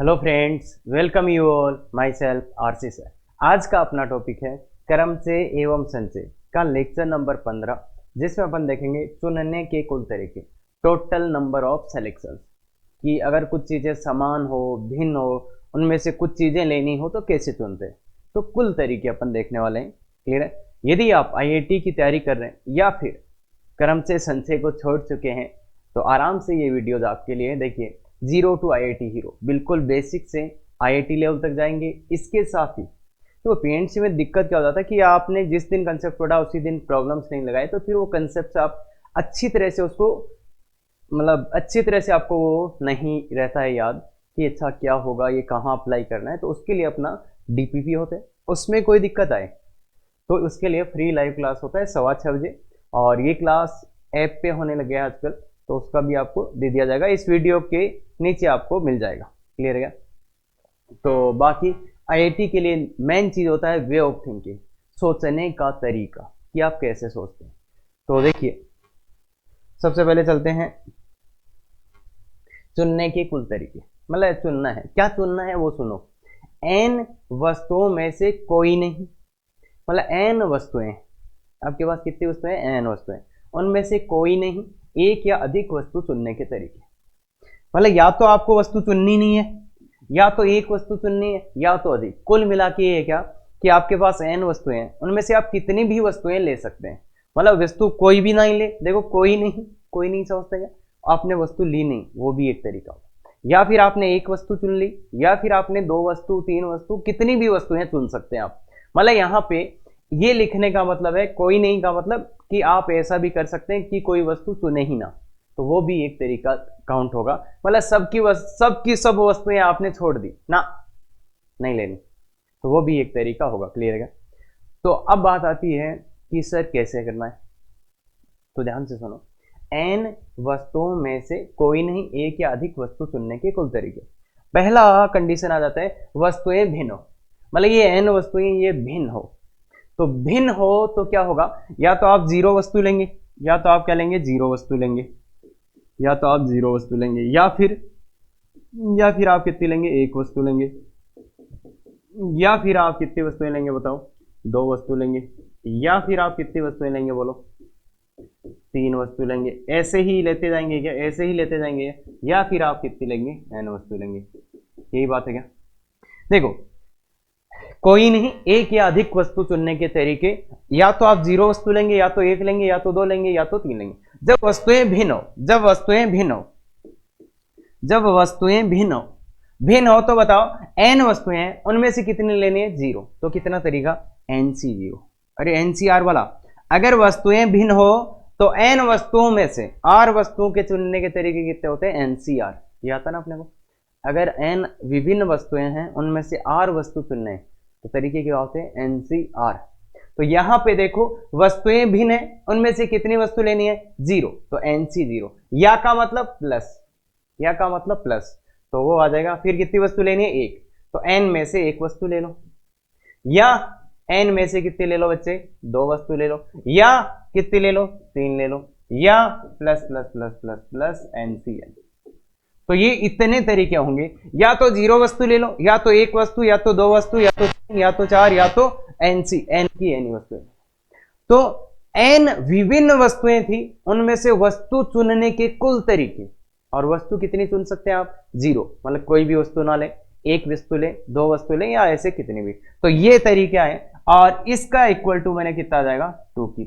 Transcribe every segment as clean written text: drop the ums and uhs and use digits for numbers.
Hello friends, welcome you all. My self RC sir. आज का अपना टॉपिक है क्रमचय एवं संचय का लेक्चर नंबर 15, जिसमें अपन देखेंगे चुनने के कुल तरीके, टोटल नंबर ऑफ सेलेक्शन। कि अगर कुछ चीज़ें समान हो, भिन्न हो, उनमें से कुछ चीज़ें लेनी हो तो कैसे चुनते हैं, तो कुल तरीके अपन देखने वाले हैं। क्लियर है? यदि आप आईआईटी की तैयारी कर रहे हैं या फिर क्रमचय संचय को छोड़ चुके हैं तो आराम से ये वीडियोज आपके लिए। देखिए, जीरो टू आईआईटी हीरो, बिल्कुल बेसिक से आईआईटी लेवल तक जाएंगे। इसके साथ ही तो पीएनसी में दिक्कत क्या हो जाता है कि आपने जिस दिन कंसेप्ट पढ़ा उसी दिन प्रॉब्लम्स नहीं लगाए, तो फिर वो कंसेप्ट आप अच्छी तरह से उसको अच्छी तरह से आपको वो नहीं रहता है याद कि अच्छा क्या होगा, ये कहाँ अप्लाई करना है। तो उसके लिए अपना डीपीपी होता है, उसमें कोई दिक्कत आए तो उसके लिए फ्री लाइव क्लास होता है 6:15 बजे, और ये क्लास ऐप पे होने लगे हैं आजकल, तो उसका भी आपको दे दिया जाएगा, इस वीडियो के नीचे आपको मिल जाएगा। क्लियर है? तो बाकी आईआईटी के लिए मेन चीज़ होता है वे ऑफ थिंकिंग, सोचने का तरीका कि आप कैसे सोचते हैं। तो देखिए, सबसे पहले चलते हैं चुनने के कुल तरीके। चुनना है, क्या चुनना है वो सुनो। एन वस्तुओं में से कोई नहीं, एन वस्तुएं, आपके पास कितनी वस्तुएं? एन वस्तुएं, उनमें से कोई नहीं, एक या अधिक वस्तु चुनने के तरीके। या तो आपको वस्तु चुननी नहीं है, या तो एक वस्तु चुननी है, या तो अधिक। कुल मिला के ये क्या कि आपके पास एन वस्तुएं हैं, उनमें से आप कितनी भी वस्तुएं ले सकते हैं। वस्तु कोई भी नहीं ले, देखो कोई नहीं समझते क्या, आपने वस्तु ली नहीं, वो भी एक तरीका हो। या फिर आपने एक वस्तु चुन ली, या फिर आपने 2 वस्तु, 3 वस्तु, कितनी भी वस्तुएं चुन सकते हैं आप। यहाँ पे ये लिखने का मतलब है कोई नहीं का मतलब कि आप ऐसा भी कर सकते हैं कि कोई वस्तु चुने ही ना, तो वो भी एक तरीका काउंट होगा। सबकी सब वस्तुएं आपने छोड़ दी ना, नहीं लेनी, तो वो भी एक तरीका होगा। क्लियर है? तो अब बात आती है कि सर कैसे करना है, तो ध्यान से सुनो। एन वस्तुओं में से कोई नहीं, एक या अधिक वस्तु चुनने के कुल तरीके। पहला कंडीशन आ जाता है वस्तुएं भिन्न हो, ये एन वस्तुएं ये भिन्न हो। तो भिन्न हो तो क्या होगा, या तो आप 0 वस्तु लेंगे, या तो आप क्या लेंगे, 0 वस्तु लेंगे, या तो आप 0 वस्तु लेंगे, या फिर आप कितनी लेंगे, 1 वस्तु लेंगे, या फिर आप कितनी वस्तुएं लेंगे बताओ, 2 वस्तु लेंगे, या फिर आप कितनी वस्तुएं लेंगे बोलो, 3 वस्तु लेंगे। ऐसे ही लेते जाएंगे क्या, ऐसे ही लेते जाएंगे, या फिर आप कितनी लेंगे, n वस्तु लेंगे। यही बात है क्या? देखो, कोई नहीं, एक या अधिक वस्तु चुनने के तरीके, या तो आप 0 वस्तु लेंगे, या तो 1 लेंगे, या तो 2 लेंगे, या तो 3 लेंगे। जब वस्तुएं भिन्न हो तो बताओ n वस्तुएं हैं, उनमें से कितनी लेनी है, 0। तो कितना तरीका, NC0। अरे NCR वाला, अगर वस्तुएं भिन्न हो तो n वस्तुओं में से r वस्तुओं के चुनने के तरीके कितने होते हैं, NCR। ये आता ना अपने को। अगर n विभिन्न वस्तुएं हैं, उनमें से r वस्तु चुनने तो तरीके क्या होते हैं, NCR। तो यहां पे देखो, वस्तुएं भिन्न है, उनमें से कितनी वस्तु लेनी है, 0, तो NC0। या का मतलब प्लस, तो वो आ जाएगा। फिर कितनी वस्तु लेनी है, 1, तो n में से 1 वस्तु ले लो, या n में से कितनी ले लो बच्चे, 2 वस्तु ले लो, या कितनी ले लो, 3 ले लो, या plus plus plus plus plus NCN। तो ये इतने तरीके होंगे, या तो 0 वस्तु ले लो, या तो 1 वस्तु, या तो 2 वस्तु, या तो 3, या तो 4, या तो n की एनी वस्तुएं। तो n विभिन्न वस्तुएं थी, उनमें से वस्तु चुनने के कुल तरीके। और वस्तु कितनी चुन सकते हैं आप, 0, कोई भी वस्तु ना ले, 1 वस्तु ले, 2 वस्तु ले, या ऐसे कितनी भी। तो ये तरीके आए, और इसका इक्वल टू मैंने कितना आ जाएगा, 2 की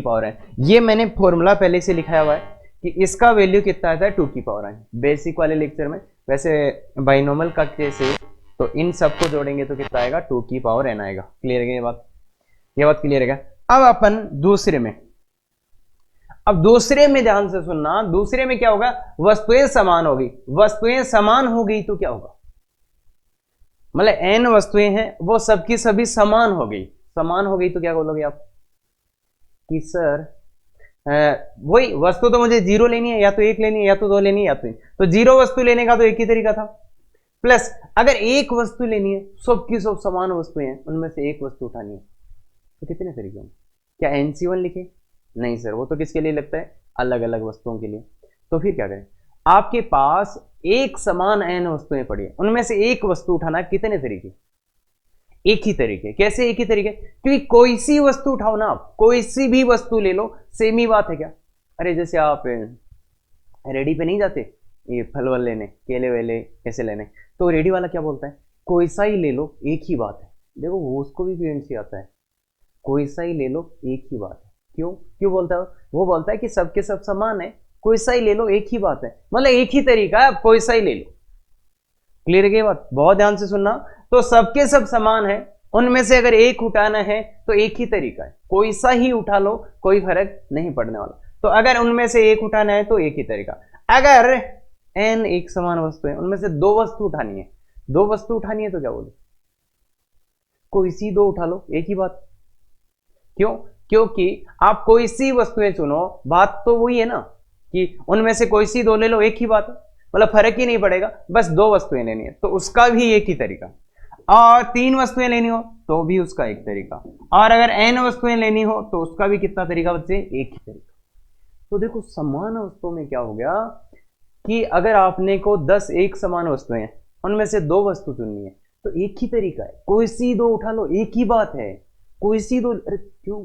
पावर n। ये मैंने फॉर्मूला पहले से लिखाया हुआ है कि इसका वैल्यू कितना आता है, 2 की पावर n। बेसिक वाले लेक्चर में, वैसे बाइनोमियल का केस है तो इन सबको जोड़ेंगे तो कितना आएगा, 2 की पावर n आएगा। क्लियर है ये बात क्लियर है। अब अपन दूसरे में ध्यान से सुनना। दूसरे में क्या होगा, वस्तुएं समान होगी तो क्या होगा, n वस्तुएं हैं, वो सबकी सभी समान हो गई तो क्या बोलोगे आप कि सर वही वस्तु तो मुझे 0 लेनी है, या तो 1 लेनी है, या तो 2 लेनी है, या तो 0 वस्तु लेने का तो एक ही तरीका था। प्लस अगर 1 वस्तु लेनी है, सबकी सब समान वस्तुएं हैं, उनमें से 1 वस्तु उठानी है, तो कितने तरीके होंगे। क्या NC1 लिखे, नहीं सर, वो तो किसके लिए लगता है, अलग अलग वस्तुओं के लिए। तो फिर क्या करें, आपके पास एक समान n वस्तुएं पड़ी है, उनमें से एक वस्तु उठाना है। कितने तरीके? एक ही तरीके। कैसे एक ही तरीके? क्योंकि कोई सी वस्तु उठाओ ना, आप कोई सी भी वस्तु ले लो, सेम ही बात है क्या? अरे जैसे आप रेडी पे नहीं जाते ये फल वल लेने, केले वेले कैसे लेने, तो रेडी वाला क्या बोलता है? कोई सा ही ले लो, एक ही बात है। देखो वो उसको भी फ्लुएंसी आता है, कोई सा ही ले लो एक ही बात है। क्यों क्यों बोलता है? वो बोलता है कि सबके सब समान है, कोई सा ही ले लो एक ही बात है, मतलब एक ही तरीका है, कोई सा ही ले लो। क्लियर है बात? बहुत ध्यान से सुनना। तो सबके सब समान है, उनमें से अगर एक उठाना है तो एक ही तरीका है, कोई सा ही उठा लो, कोई फर्क नहीं पड़ने वाला। तो अगर उनमें से एक उठाना है तो एक ही तरीका। अगर n एक समान वस्तु है, उनमें से दो वस्तु उठानी है, दो वस्तु उठानी है तो क्या बोले? कोई सी दो उठा लो, एक ही बात। क्यों? क्योंकि आप कोई सी वस्तुएं चुनो, बात तो वही है ना कि उनमें से कोई सी दो ले लो, एक ही बात है, मतलब फर्क ही नहीं पड़ेगा, बस दो वस्तुएं लेनी है तो उसका भी एक ही तरीका, और तीन वस्तुएं लेनी हो तो भी उसका एक तरीका, और अगर n वस्तुएं लेनी हो तो उसका भी कितना तरीका बच्चे? एक ही तरीका। तो देखो समान वस्तुओं में क्या हो गया कि अगर आपने को 10 एक समान वस्तुएं हैं, उनमें से दो वस्तु चुननी है तो एक ही तरीका है, कोई सी दो उठा लो, एक ही बात है, कोई सी दो। अरे क्यों?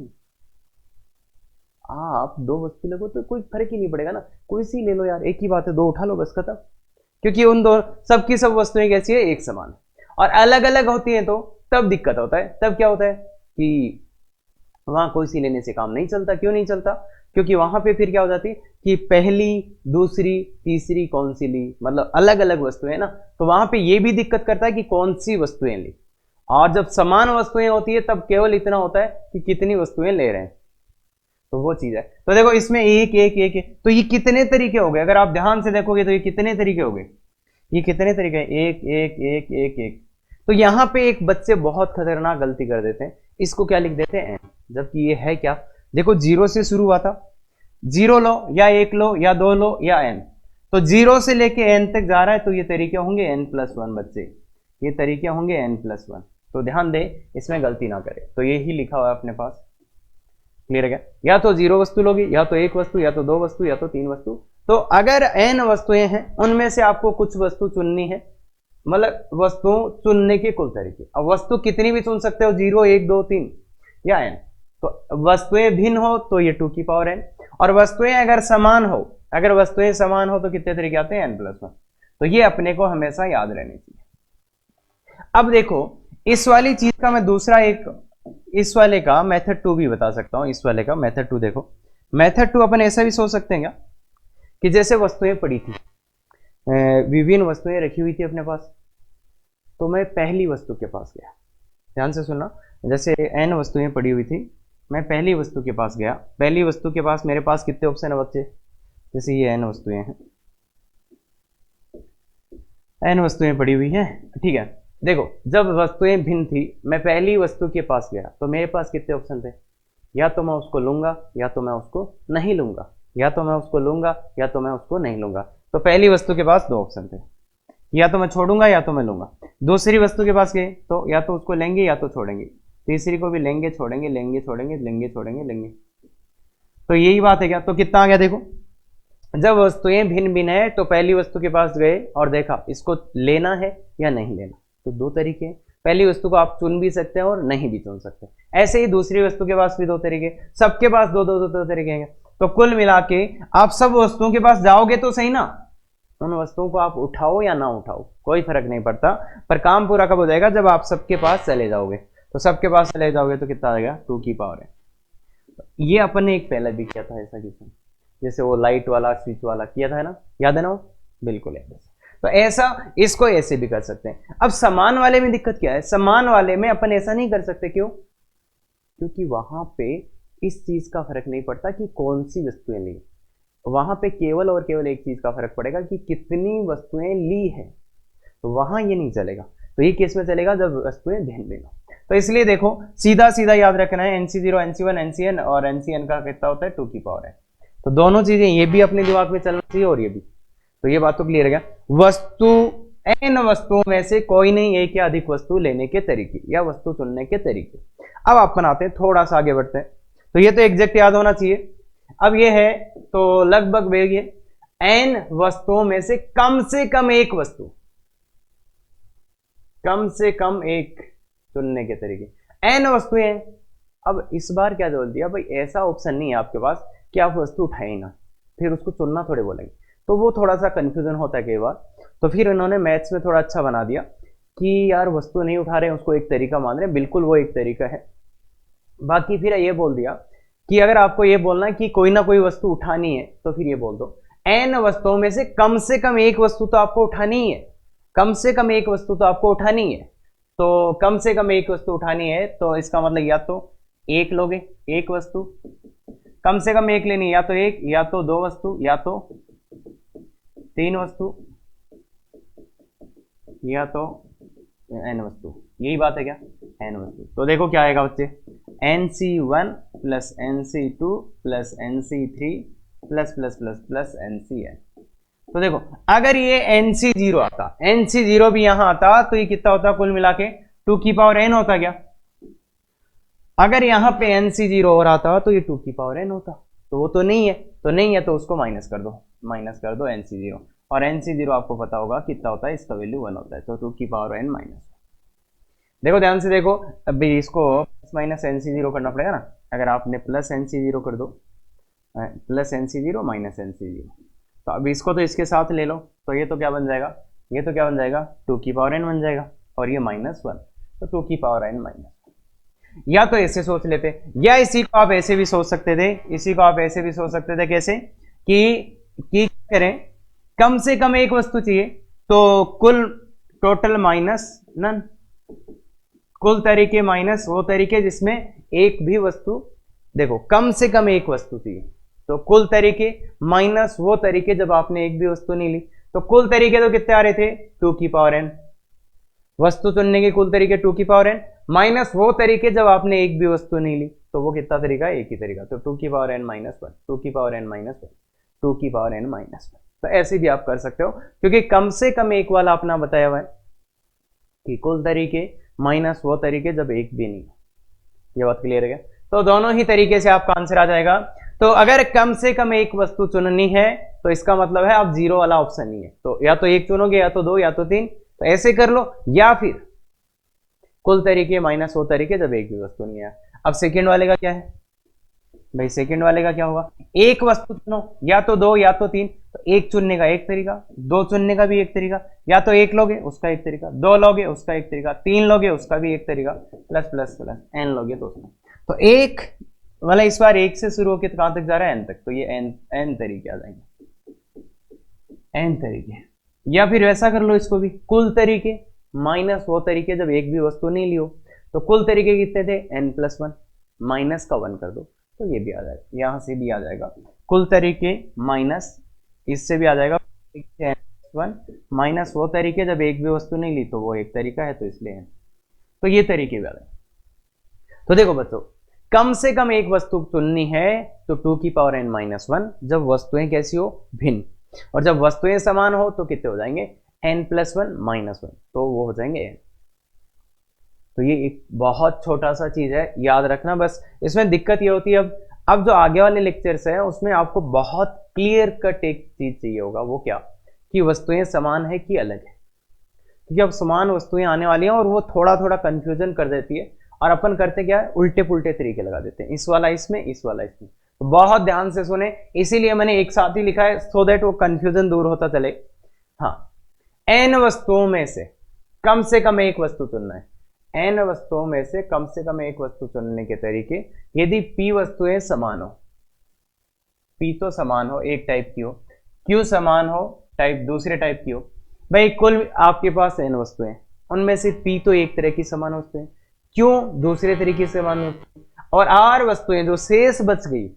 आप दो वस्तु लगो तो कोई फर्क ही नहीं पड़ेगा ना, कोई सी ले लो यार, एक ही बात है, दो उठा लो बस खत्म। क्योंकि उन दो सबकी सब वस्तुएं कैसी है? एक समान है। और अलग अलग होती हैं तो तब दिक्कत होता है। तब क्या होता है कि वहां कोई सी लेने से काम नहीं चलता। क्यों नहीं चलता? क्योंकि वहां पे फिर क्या हो जाती है कि पहली दूसरी तीसरी कौन सी ली, मतलब अलग अलग वस्तुएं ना, तो वहां पे ये भी दिक्कत करता है कि कौन सी वस्तुएं ली। और जब समान वस्तुएं होती है तब केवल इतना होता है कि कितनी वस्तुएं ले रहे हैं, तो वो चीज है। तो देखो इसमें एक एक एक, एक तो ये कितने तरीके हो गए? अगर आप ध्यान से देखोगे तो ये कितने तरीके हो गए? ये कितने तरीके हैं? एक एक एक एक एक। तो यहाँ पे एक बच्चे बहुत खतरनाक गलती कर देते हैं, इसको क्या लिख देते हैं? जबकि ये है क्या? देखो जीरो से शुरू हुआ था, जीरो लो या एक लो या दो लो या n, तो जीरो से लेके n तक जा रहा है, तो ये तरीके होंगे n+1 बच्चे, ये तरीके होंगे n+1। तो ध्यान दे इसमें गलती ना करे, तो ये ही लिखा हुआ है अपने पास। क्लियर है क्या? या तो जीरो वस्तु लोगी, या तो एक वस्तु, या तो दो वस्तु, या तो तीन वस्तु। तो अगर n वस्तुएं हैं, उनमें से आपको कुछ वस्तु चुननी है, मतलब वस्तु चुनने के कुल तरीके। अब वस्तु कितनी भी चुन सकते हो, 0 1 2 3 या n। तो वस्तुएं भिन्न हो तो ये 2 की पावर n, और वस्तुएं अगर समान हो, अगर वस्तुएं समान हो तो कितने तरीके आते हैं? n+1। तो ये अपने को हमेशा याद रहनी चाहिए। अब देखो इस वाली चीज का मैं दूसरा एक, इस वाले का मेथड 2 भी बता सकता हूं। इस वाले का मेथड 2 देखो, मेथड 2 अपन ऐसा भी सोच सकते हैं क्या कि जैसे वस्तुएं पड़ी थी, विभिन्न वस्तुएं रखी हुई थी अपने पास, तो मैं पहली वस्तु के पास गया। ध्यान से सुनना, जैसे n वस्तुएं पड़ी हुई थी, मैं पहली वस्तु के पास गया। पहली वस्तु के पास मेरे पास कितने ऑप्शन है बच्चे? जैसे ये n वस्तुएं हैं, n वस्तुएं पड़ी हुई हैं, ठीक है। देखो जब वस्तुएं भिन्न थी, मैं पहली वस्तु के पास गया तो मेरे पास कितने ऑप्शन थे? या तो मैं उसको लूंगा या तो मैं उसको नहीं लूंगा, या तो मैं उसको लूंगा या तो मैं उसको नहीं लूंगा। तो पहली वस्तु के पास दो ऑप्शन थे, या तो मैं छोड़ूंगा या तो मैं लूंगा। दूसरी वस्तु के पास गए तो या तो उसको लेंगे या तो छोड़ेंगे, तीसरी को भी लेंगे छोड़ेंगे, लेंगे छोड़ेंगे, लेंगे छोड़ेंगे, लेंगे। तो यही बात है क्या? तो कितना आ गया देखो, जब वस्तुएं भिन्न भिन्न है तो पहली वस्तु के पास गए और देखा इसको लेना है या नहीं लेना। तो दो तरीके हैं, पहली वस्तु को आप चुन भी सकते हैं और नहीं भी चुन सकते। ऐसे ही दूसरी वस्तु के पास भी दो तरीके, सबके पास दो दो दो दो तरीके हैं। तो कुल मिला के आप सब वस्तुओं के पास जाओगे तो सही ना, उन वस्तुओं को आप उठाओ या ना उठाओ कोई फर्क नहीं पड़ता, पर काम पूरा कब हो जाएगा? जब आप सबके पास चले जाओगे। तो सबके पास चले जाओगे तो कितना आएगा? 2 की पावर है। ये अपन ने एक पहले भी किया था ऐसा क्वेश्चन, जैसे वो लाइट वाला स्विच वाला किया था ना, याद है ना वो? बिल्कुल याद है। तो ऐसा इसको ऐसे भी कर सकते हैं। अब समान वाले में दिक्कत क्या है? समान वाले में अपन ऐसा नहीं कर सकते। क्यों? क्योंकि वहां पे इस चीज का फर्क नहीं पड़ता कि कौन सी वस्तुएं ली, वहां पे केवल और केवल एक चीज का फर्क पड़ेगा कि कितनी वस्तुएं ली है। तो वहां ये नहीं चलेगा, तो ये केस में चलेगा जब वस्तुएं भिन्न भिन्न। तो इसलिए देखो सीधा सीधा याद रखना है, NC0 NC1 NCN और NCN का कितना होता है? 2 की पावर है। तो दोनों चीजें ये भी अपने दिमाग में चलना चाहिए और ये भी। तो ये बात तो क्लियर है क्या? वस्तु n वस्तुओं में से कोई नहीं, एक या अधिक वस्तु लेने के तरीके या वस्तु चुनने के तरीके। अब अपन आते हैं थोड़ा सा आगे बढ़ते हैं। तो ये तो एग्जैक्ट याद होना चाहिए। अब ये है तो लगभग वेग है। n वस्तुओं में से कम एक वस्तु, कम से कम एक चुनने के तरीके। n वस्तुएं हैं। अब इस बार क्या बोल दिया भाई, ऐसा ऑप्शन नहीं है आपके पास कि आप वस्तु उठाए ना, फिर उसको चुनना थोड़े बोलेंगे, तो वो थोड़ा सा कंफ्यूजन होता है कई बार। तो फिर इन्होंने मैथ्स में थोड़ा अच्छा बना दिया कि यार वस्तु नहीं उठा रहे हैं उसको एक तरीका मान रहे हैं, बिल्कुल वो एक तरीका है। बाकी फिर ये बोल दिया कि अगर आपको ये बोलना है कि कोई ना कोई वस्तु उठानी है तो फिर ये बोल दो n वस्तुओं में से कम एक वस्तु तो आपको उठानी ही है, कम से कम एक वस्तु तो आपको उठानी है। तो कम से कम एक वस्तु उठानी है तो इसका मतलब या तो एक लोगे, एक वस्तु, कम से कम एक लेनी है, या तो एक, या तो दो वस्तु, या तो तीन वस्तु, या तो n वस्तु। यही बात है क्या, n वस्तु। तो देखो क्या आएगा बच्चे, nc1 plus nc2 plus nc3 plus plus plus plus ncn। तो देखो अगर ये nc0 आता, nc0 भी यहां आता तो ये कितना होता कुल मिला के 2 की पावर n होता क्या। अगर यहां पे nc0 और आता तो ये 2 की पावर n होता, तो वो तो नहीं है, तो नहीं है तो उसको माइनस कर दो nc0, और nc0 आपको पता होगा कितना होता है, इसका वैल्यू 1 होता है, तो 2 की पावर n माइनस। देखो ध्यान से देखो, अभी इसको प्लस माइनस nc0 करना पड़ेगा ना। अगर आपने प्लस nc0 कर दो, प्लस nc0 माइनस nc0, तो अब इसको तो इसके साथ ले लो, तो ये तो क्या बन जाएगा, ये तो क्या बन जाएगा 2 की पावर n बन जाएगा, और ये -1, तो 2 की पावर n माइनस। या तो ऐसे सोच लेते, या इसी को आप ऐसे भी सोच सकते थे, इसी को आप ऐसे भी सोच सकते थे, कैसे कि करें कम से कम एक वस्तु चाहिए तो कुल टोटल माइनस नन, कुल तरीके माइनस वो तरीके जिसमें एक भी वस्तु, देखो कम से कम एक वस्तु चाहिए तो कुल तरीके माइनस वो तरीके जब आपने एक भी वस्तु नहीं ली, तो कुल तरीके तो कितने आ रहे थे 2 की पावर n, वस्तु चुनने के कुल तरीके 2 की पावर n माइनस वो तरीके जब आपने एक भी वस्तु नहीं ली, तो वो कितना तरीका, एक ही तरीका, तो 2 की पावर n माइनस 1, 2 की पावर n माइनस 1, 2 की पावर n माइनस 1। तो ऐसे भी आप कर सकते हो, क्योंकि कम से कम एक वाला अपना बताया हुआ है कि कुल तरीके माइनस वो तरीके जब एक भी नहीं। ये बात क्लियर है क्या। तो दोनों ही तरीके से आपका आंसर आ जाएगा। तो अगर कम से कम एक वस्तु चुननी है तो इसका मतलब है आप जीरो वाला ऑप्शन नहीं है, तो या तो एक चुनोगे, या तो दो, या तो तीन, तो ऐसे कर लो, या फिर कुल तरीके माइनस वो तरीके जब एक भी वस्तु नहीं है। अब सेकंड वाले का क्या है भाई, सेकंड वाले का क्या होगा, एक वस्तु चुनो, या तो दो या तो तीन, तो एक चुनने का एक तरीका, दो चुनने का भी एक तरीका, या तो एक लोगे उसका एक तरीका, दो लोगे उसका एक तरीका, तीन लोगे उसका भी एक तरीका, प्लस प्लस प्लस एन लोगे तो उसका। तो एक मतलब इस बार एक से शुरू होकर कहां तक जा रहा है, एन तक, तो ये एन तरीके आ जाएंगे, एन तरीके। या फिर वैसा कर लो इसको भी, कुल तरीके माइनस वो तरीके जब एक भी वस्तु नहीं लियो, तो कुल तरीके कितने थे n+1, माइनस का 1 कर दो तो ये भी आ जाएगा, यहां से भी आ जाएगा कुल तरीके माइनस, इससे भी आ जाएगा n+1 माइनस वो तरीके जब एक भी वस्तु नहीं ली, तो वो एक तरीका है तो इसलिए, तो ये तरीके भी आ जाएगा। तो देखो बच्चों, कम से कम एक वस्तु चुननी है तो 2 की पावर n-1 जब वस्तुएं कैसी हो, भिन्न, और जब वस्तुएं समान हो तो कितने हो जाएंगे n+1 -1, तो वो हो जाएंगे n। तो ये एक बहुत छोटा सा चीज है, याद रखना बस। इसमें दिक्कत ये होती है, अब जो आगे वाले लेक्चर्स हैं उसमें आपको बहुत क्लियर कट एक चीज चाहिए होगा, वो क्या, कि वस्तुएं समान है कि अलग है, क्योंकि अब समान वस्तुएं आने वाली हैं और वो थोड़ा थोड़ा कंफ्यूजन कर देती है, और अपन करते क्या है, उल्टे पुल्टे तरीके लगा देते हैं, इस वाला इसमें, इस वाला इसमें। तो बहुत ध्यान से सुने, इसीलिए मैंने एक साथ ही लिखा है, सो दैट वो कंफ्यूजन दूर होता चले। हाँ, n वस्तुओं में से कम एक वस्तु चुनना है, n वस्तुओं में से कम एक वस्तु चुनने के तरीके, यदि p वस्तुएं समान हो, p तो समान हो, एक टाइप की हो, q समान हो, टाइप दूसरे टाइप की हो। भाई कुल आपके पास n वस्तुएं, उनमें से p तो एक तरह की समान वस्तुएं, q दूसरे तरीके से समान वस्तुएं, और r वस्तुएं जो शेष बच गई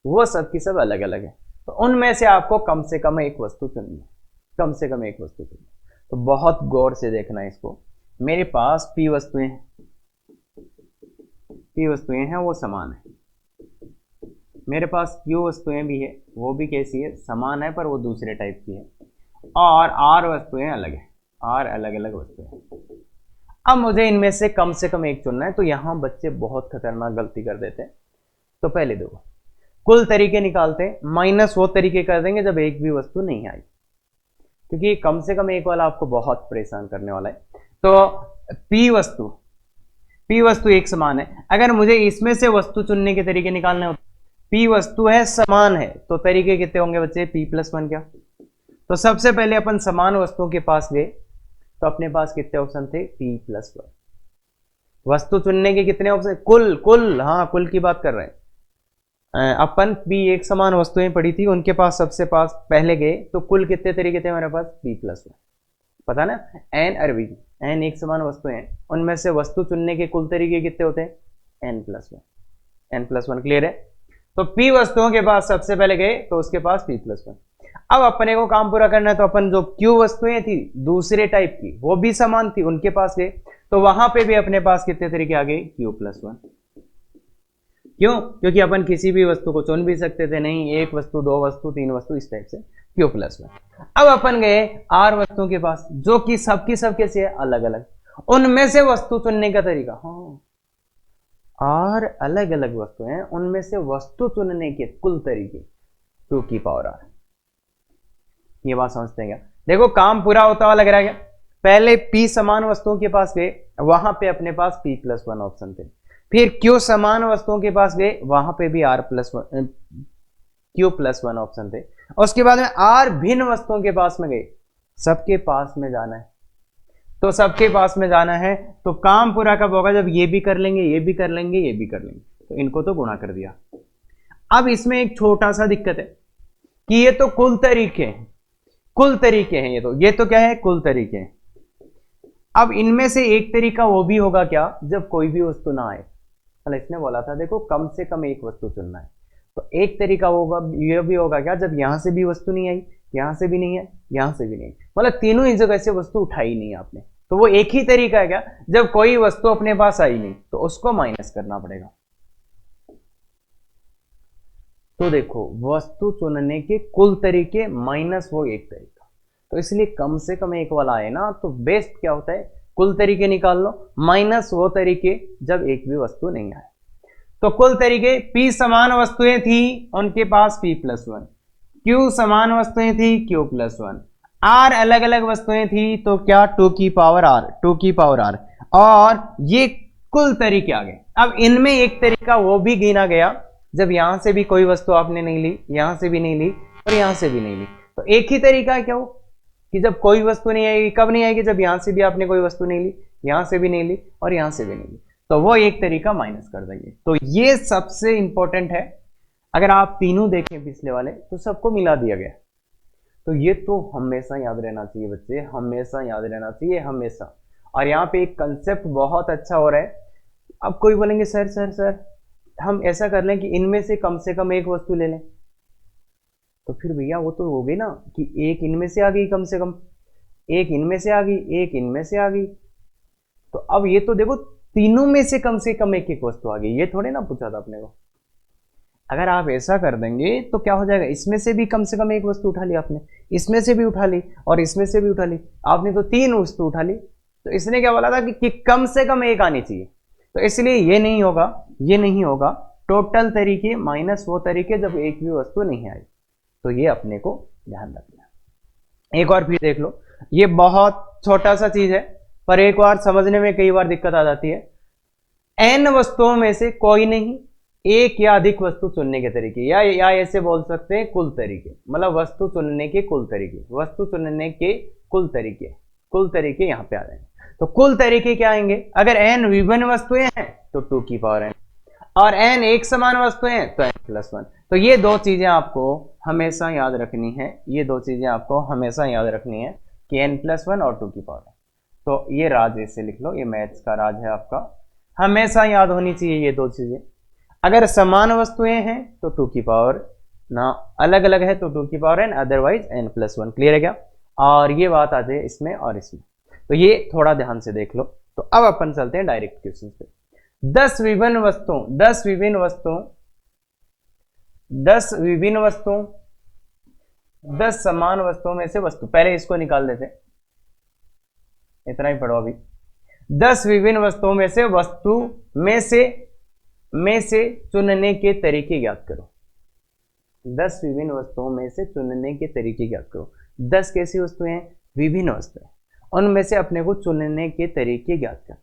वो सब की सब अलग अलग है। तो उनमें से आपको कम से कम एक वस्तु चुननी है, कम से कम एक वस्तु चुननी है। तो बहुत गौर से देखना है इसको। मेरे पास p वस्तुएं हैं वो समान है, मेरे पास q वस्तुएं भी है, वो भी कैसी है, समान है पर वो दूसरे टाइप की है, और r वस्तुएं अलग है, r अलग अलग वस्तुएं। अब मुझे इनमें से कम एक चुनना है, तो यहां बच्चे बहुत खतरनाक गलती कर देते हैं। तो पहले देखो, कुल तरीके निकालते हैं, माइनस वो तरीके कर देंगे जब एक भी वस्तु नहीं आई, क्योंकि कम से कम एक वाला आपको बहुत परेशान करने वाला है। तो पी वस्तु एक समान है। अगर मुझे इसमें से वस्तु चुनने के तरीके निकालने हो, पी वस्तु है समान है, तो तरीके कितने होंगे बच्चे, p+1 क्या। तो सबसे पहले अपन समान वस्तुओं के पास गए, तो अपने पास कितने ऑप्शन थे, p+1। वस्तु चुनने के कितने ऑप्शन, कुल, हाँ कुल की बात कर रहे हैं अपन। p एक समान वस्तुएं पड़ी थी, उनके पास सबसे पास पहले गए, तो कुल कितने तरीके थे हमारे पास, p+1, पता ना। n एक समान वस्तुएं हैं, उनमें से वस्तु चुनने के कुल तरीके कितने होते हैं, n+1 क्लियर है। तो p वस्तुओं के पास सबसे पहले गए, तो उसके पास p+1। अब अपने को काम पूरा करना है, तो अपन जो q वस्तुएं थी दूसरे टाइप की, वो भी समान थी, उनके पास गए, तो वहां पे भी अपने पास कितने तरीके आ गए, q+1। क्यों, क्योंकि अपन किसी भी वस्तु को चुन भी सकते थे, नहीं एक वस्तु, दो वस्तु, तीन वस्तु, इस टाइप से q+1। अब अपन गए r वस्तुओं के पास, जो कि सबकी सब कैसे है, अलग अलग, उनमें से वस्तु चुनने का तरीका, हाँ r अलग अलग वस्तु हैं, उनमें से वस्तु चुनने के कुल तरीके 2r। ये बात समझते हैं क्या, देखो काम पूरा होता हुआ लग रहा है क्या। पहले p समान वस्तुओं के पास गए, वहां पे अपने पास p+1 ऑप्शन थे, फिर q समान वस्तुओं के पास गए, वहां पे भी q+1 ऑप्शन थे, उसके बाद में r भिन्न वस्तुओं के पास में गए, सबके पास में जाना है, तो सबके पास में जाना है, तो काम पूरा कब होगा, जब ये भी कर लेंगे, ये भी कर लेंगे, ये भी कर लेंगे, तो इनको तो गुणा कर दिया। अब इसमें एक छोटा सा दिक्कत है कि ये तो कुल तरीके हैं, ये तो क्या है, कुल तरीके हैं। अब इनमें से एक तरीका वो भी होगा क्या, जब कोई भी वस्तु ना आए, मतलब इसने बोला था देखो कम से कम एक वस्तु चुनना है, तो एक तरीका होगा ये भी होगा क्या, जब यहां से भी वस्तु नहीं आई, यहां से भी नहीं है, यहां से भी नहीं, मतलब तीनों ही जगह से वस्तु उठाई नहीं आपने, तो वो एक ही तरीका है क्या, जब कोई वस्तु अपने पास आई नहीं, तो उसको माइनस करना पड़ेगा। तो देखो वस्तु चुनने के कुल तरीके माइनस वो एक तरीका, तो इसलिए कम से कम एक वाला आए ना, तो बेस्ट क्या होता है, कुल तरीके निकाल लो, माइनस वो तरीके जब एक भी वस्तु नहीं आए। तो कुल तरीके, p समान वस्तुएं थी, उनके पास p+1, q समान वस्तुएं थी, q+1, r अलग अलग वस्तुएं थी, तो क्या 2r, और ये कुल तरीके आ गए। अब इनमें एक तरीका वो भी गिना गया, जब यहां से भी कोई वस्तु आपने नहीं ली, यहां से भी नहीं ली, और यहां से भी नहीं ली, तो एक ही तरीका है क्या वो, कि जब कोई वस्तु नहीं आएगी, कब नहीं आएगी, जब यहां से भी आपने कोई वस्तु नहीं ली, यहां से भी नहीं ली, और यहां से भी नहीं ली, तो वो एक तरीका माइनस कर देंगे। तो ये सबसे इंपॉर्टेंट है, अगर आप तीनों देखें पिछले वाले, तो सबको मिला दिया गया, तो ये तो हमेशा याद रहना चाहिए बच्चे, हमेशा याद रहना चाहिए, हमेशा। और यहाँ पे एक कंसेप्ट बहुत अच्छा हो रहा है। अब कोई बोलेंगे सर हम ऐसा कर लें कि इनमें से कम एक वस्तु ले लें, तो फिर भैया वो तो हो गई ना कि एक इनमें से आ गई, कम से कम एक इनमें से आ गई, एक इनमें से आ गई, तो अब ये तो देखो तीनों में से कम एक वस्तु आ गई, ये थोड़े ना पूछा था अपने को। अगर आप ऐसा कर देंगे तो क्या हो जाएगा, इसमें से भी कम से कम एक वस्तु उठा ली आपने, इसमें से भी उठा ली, और इसमें से भी उठा ली, आपने तो 3 वस्तु उठा ली, तो इसने क्या बोला था कि कम से कम एक आनी चाहिए, तो इसलिए ये नहीं होगा, टोटल तरीके माइनस वो तरीके जब एक भी वस्तु नहीं आई, तो ये अपने को ध्यान रखना। एक और फिर देख लो, ये बहुत छोटा सा चीज है, पर एक बार समझने में कई बार दिक्कत आ जाती है। n वस्तुओं में से कोई नहीं, एक या अधिक वस्तु चुनने के तरीके, या ऐसे बोल सकते हैं कुल तरीके, मतलब वस्तु चुनने के कुल तरीके यहां पे आ जाएंगे। तो कुल तरीके क्या आएंगे, अगर n विभिन्न वस्तुएं हैं तो 2n, और n एक समान वस्तुएं हैं तो n+1। तो ये दो चीजें आपको हमेशा याद रखनी है, कि n+1 और 2n। तो ये राज ऐसे लिख लो, ये मैथ्स का राज है आपका, हमेशा याद होनी चाहिए ये दो चीजें। अगर समान वस्तुएं हैं तो 2n, ना अलग अलग है तो 2n, अदरवाइज n+1। क्लियर है क्या। और ये बात आ जाए इसमें और इसमें, तो ये थोड़ा ध्यान से देख लो। तो अब अपन चलते हैं डायरेक्ट क्वेश्चन पे। 10 विभिन्न वस्तुओं 10 समान वस्तुओं में से वस्तु, पहले इसको निकाल देते, इतना ही पढ़ो अभी। 10 विभिन्न वस्तुओं में से वस्तु में से चुनने के तरीके याद करो। 10 विभिन्न वस्तुओं में से चुनने के तरीके ज्ञात करो। 10 कैसी वस्तुएं हैं? विभिन्न वस्तुएं। उनमें से अपने को चुनने के तरीके ज्ञात कर।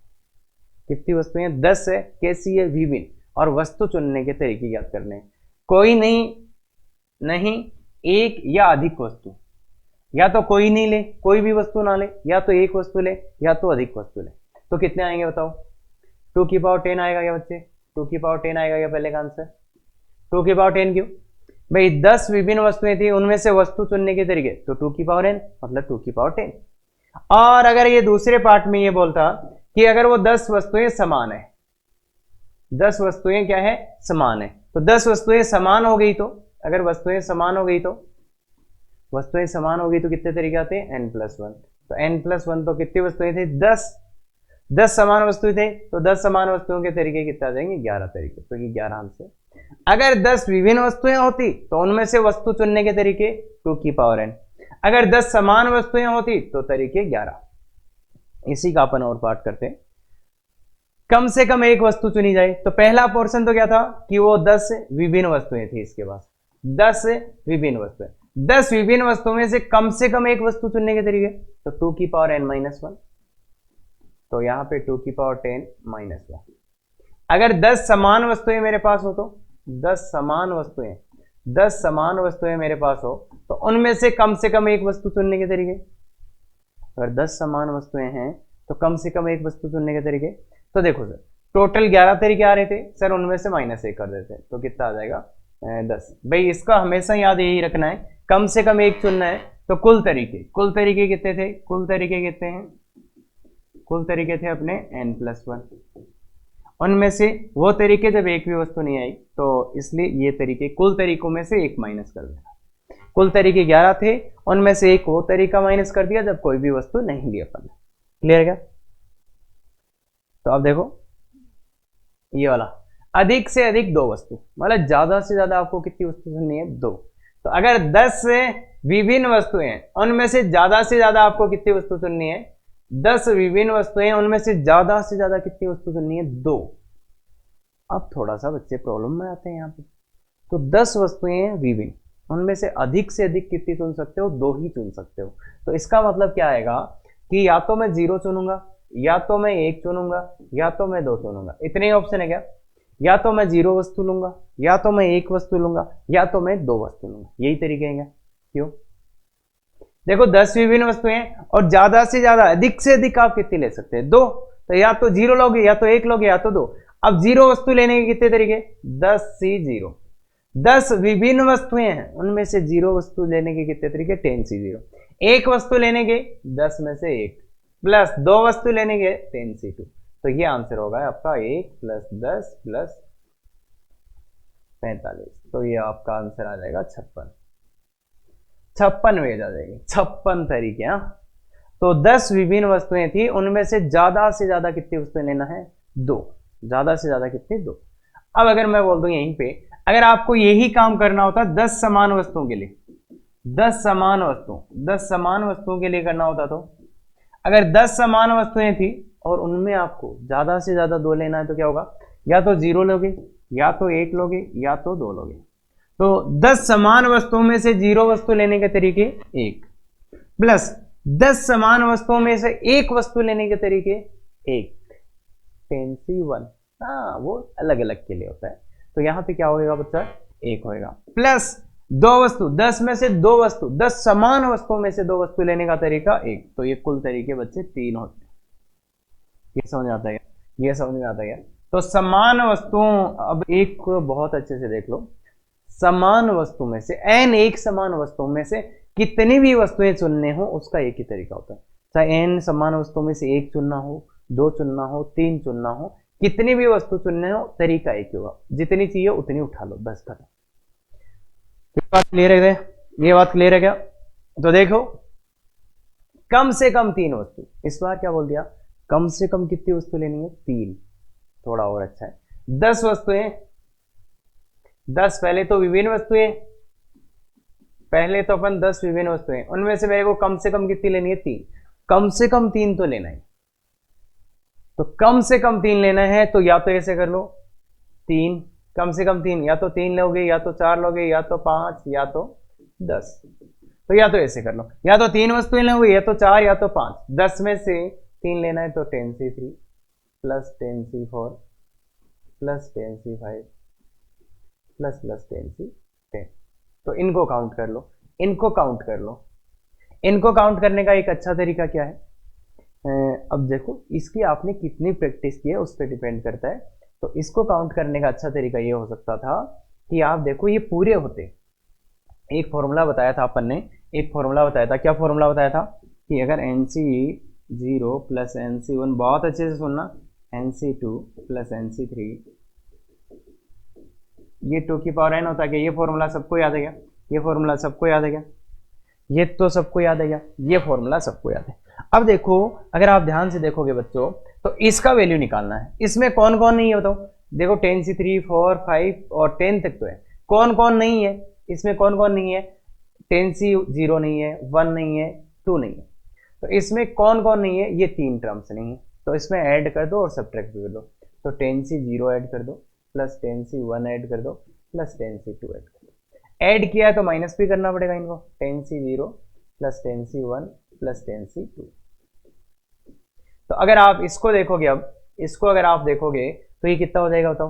कितनी वस्तुएं हैं? 10 है। कैसी है? विभिन्न। और वस्तु चुनने के तरीके ज्ञात करने हैं। कोई नहीं एक या अधिक वस्तु, या तो कोई नहीं ले, कोई भी वस्तु ना ले, या तो एक वस्तु ले, या तो अधिक वस्तु ले। तो कितने आएंगे बताओ? 2 की पावर 10 आएगा क्या बच्चे? 2 की पावर 10 आएगा क्या पहले का आंसर? 2 की पावर 10 क्यों भाई? 10 विभिन्न वस्तुएं थी, उनमें से वस्तु चुनने के तरीके, तो 2 की पावर n मतलब 2 की पावर 10। और अगर ये दूसरे पार्ट में ये बोलता कि अगर वो 10 वस्तुएं समान है, 10 वस्तुएं क्या है? समान है। तो 10 वस्तुएं समान हो गई, तो अगर वस्तुएं समान हो गई तो कितने तरीके आते हैं? n+1। तो n+1 तो कितनी वस्तुएं थी? 10 समान वस्तुएं थे, तो 10 समान वस्तुओं के तरीके कितने आ जाएंगे? 11 तरीके। तो ये 11 आंसर। अगर 10 विभिन्न वस्तुएं होती तो उनमें से वस्तु चुनने के तरीके 2 की पावर n। अगर 10 समान वस्तुएं होती तो तरीके 11। इसी का अपन और पार्ट करते हैं। कम से कम एक वस्तु चुनी जाए। तो पहला पोर्शन तो क्या था कि वो 10 विभिन्न वस्तुएं थी, इसके पास 10 विभिन्न वस्तुएं। 10 विभिन्न वस्तुओं में से कम एक वस्तु चुनने के तरीके, तो 2 की पावर n-1। तो यहां पे 2 की पावर 10-1। अगर 10 समान वस्तुएं मेरे पास हो, तो 10 समान वस्तुएं मेरे पास हो, तो उनमें से कम एक वस्तु चुनने के तरीके। अगर 10 समान वस्तुएं हैं तो कम से कम एक वस्तु चुनने के तरीके। तो देखो सर, टोटल 11 तरीके आ रहे थे सर, उनमें से -1 कर देते हैं, तो कितना आ जाएगा? 10। भाई इसका हमेशा याद यही रखना है, कम से कम एक चुनना है। तो कुल तरीके कितने थे? कुल तरीके कितने हैं? कुल तरीके थे अपने n+1। उनमें से वो तरीके जब एक भी वस्तु नहीं आई, तो इसलिए ये तरीके कुल तरीकों में से एक माइनस कर देना। कुल तरीके 11 थे, उनमें से एक वो तरीका माइनस कर दिया जब कोई भी वस्तु नहीं ली अपन ने। क्लियर क्या? तो अब देखो ये वाला, अधिक से अधिक 2 वस्तु, मतलब ज्यादा से ज्यादा आपको कितनी वस्तु चुननी है? 2। तो अगर 10 विभिन्न वस्तुएं हैं, उनमें से ज्यादा आपको कितनी वस्तु चुननी है? 10 विभिन्न वस्तुएं, उनमें से ज्यादा कितनी वस्तु चुननी है? 2। अब थोड़ा सा बच्चे प्रॉब्लम में आते हैं यहाँ पे। तो 10 वस्तुएं विभिन्न, उनमें से अधिक कितनी चुन सकते हो? 2 ही चुन सकते हो। तो इसका मतलब क्या आएगा कि या तो मैं 0 चुनूंगा, या तो मैं 1 चुनूंगा, या तो मैं 2 चुनूंगा। इतने ही ऑप्शन है क्या? या तो मैं 0 वस्तु लूंगा, या तो मैं 1 वस्तु लूंगा, या तो मैं 2 वस्तु लूंगा। यही तरीके हैं क्या? क्यों? देखो 10 विभिन्न वस्तुएं और ज्यादा से ज्यादा, अधिक से अधिक आप कितनी ले सकते हैं? 2। तो या तो 0 लोगे, या तो 1 लोगे, या तो 2। अब 0 वस्तु लेने के कितने तरीके? 10C0। 10 विभिन्न वस्तुएं हैं, उनमें से 0 वस्तु लेने के कितने तरीके? 10C0। 1 वस्तु लेने के 10 में से 1, प्लस 2 वस्तु लेने के 10C2। तो ये आंसर होगा आपका 1 + 10 + 45। तो ये आपका आंसर आ जाएगा 56 वेज आ जाएगी। 56 तरीके। हाँ, तो 10 विभिन्न वस्तुएं थी, उनमें से ज्यादा कितनी वस्तुएं लेना है? 2। ज्यादा से ज्यादा कितनी? 2। अब अगर मैं बोल दूं यहीं पे, अगर आपको यही काम करना होता 10 समान वस्तुओं के लिए, 10 समान वस्तुओं के लिए करना होता, तो अगर 10 समान वस्तुएं थी और उनमें आपको ज्यादा से ज्यादा 2 लेना है, तो क्या होगा? या तो 0 लोगे, या तो 1 लोगे, या तो 2 लोगे। तो 10 समान वस्तुओं में से 0 वस्तु लेने के तरीके 1, प्लस 10 समान वस्तुओं में से 1 वस्तु लेने के तरीके 1, 10C1। हाँ, वो अलग अलग के लिए होता है। तो यहां पे क्या होगा बच्चा? 1 होगा, प्लस 2 वस्तु, 10 में से 2 वस्तु, 10 समान वस्तुओं में से 2 वस्तु लेने का तरीका 1। तो ये कुल तरीके बच्चे 3 होते हैं। ये समझ में आता है? ये समझ में आता है? तो समान वस्तुओं, अब एक को बहुत अच्छे से देख लो, समान वस्तु में से n एक समान वस्तुओं में से कितनी भी वस्तुएं चुनने हो, उसका एक ही तरीका होता है। चाहे n समान वस्तुओं में से 1 चुनना हो, 2 चुनना हो, 3 चुनना हो, कितनी भी वस्तु चुनने हो, तरीका एक होगा। जितनी चाहिए उतनी उठा लो, बस खत्म। ये बात क्लियर है? ये बात क्लियर है क्या? तो देखो, कम से कम 3 वस्तु, इस बार क्या बोल दिया? कम से कम कितनी वस्तु लेनी है? 3। थोड़ा और अच्छा है, 10 वस्तुएं, 10 पहले तो विभिन्न वस्तुएं, पहले तो अपन 10 विभिन्न वस्तुएं, उनमें से मेरे को कम से कम कितनी लेनी है? 3। कम से कम 3 तो लेना है। तो कम से कम 3 लेना है, तो या तो ऐसे कर लो 3 कम से कम तीन, या तो तीन लोगे या तो चार लोगे या तो पांच या तो 10। तो या तो ऐसे कर लो, या तो तीन वस्तुएं लोगे या तो चार या तो पांच, 10 में से तीन लेना है तो 10C3 plus 10C4 plus 10C5 plus 10C10। तो इनको काउंट कर लो, इनको काउंट कर लो। इनको काउंट करने का एक अच्छा तरीका क्या है, अब देखो इसकी आपने कितनी प्रैक्टिस की है उस पर डिपेंड करता है। तो इसको काउंट करने का अच्छा तरीका ये हो सकता था कि आप देखो ये पूरे होते, एक फॉर्मूला बताया था अपन ने, एक फॉर्मूला बताया था, क्या फॉर्मूला बताया था कि अगर NC0 प्लस NC1, बहुत अच्छे से सुनना, NC2 प्लस NC3, ये 2 की पावर n होता है। कि ये फॉर्मूला सबको याद है क्या? ये फॉर्मूला सबको याद है क्या? ये तो सबको याद है क्या? ये फॉर्मूला सबको याद है। अब देखो अगर आप ध्यान से देखोगे बच्चों, तो इसका वैल्यू निकालना है। इसमें कौन कौन नहीं है बताओ? देखो 10C3 4 5 और 10 तक तो है, कौन कौन नहीं है इसमें? कौन कौन नहीं है? 10C0 नहीं है, 1 नहीं है, 2 नहीं है। तो इसमें कौन कौन नहीं है? ये तीन टर्म्स नहीं है। तो इसमें ऐड कर दो और सब्ट्रैक्ट कर दो। तो 10C0 ऐड कर दो प्लस 10C1 ऐड कर दो प्लस 10C2 ऐड कर दो। ऐड किया है तो माइनस भी करना पड़ेगा इनको, 10C0 plus 10C1 plus 10C2। तो अगर आप इसको देखोगे, अब इसको अगर आप देखोगे तो ये कितना हो जाएगा बताओ?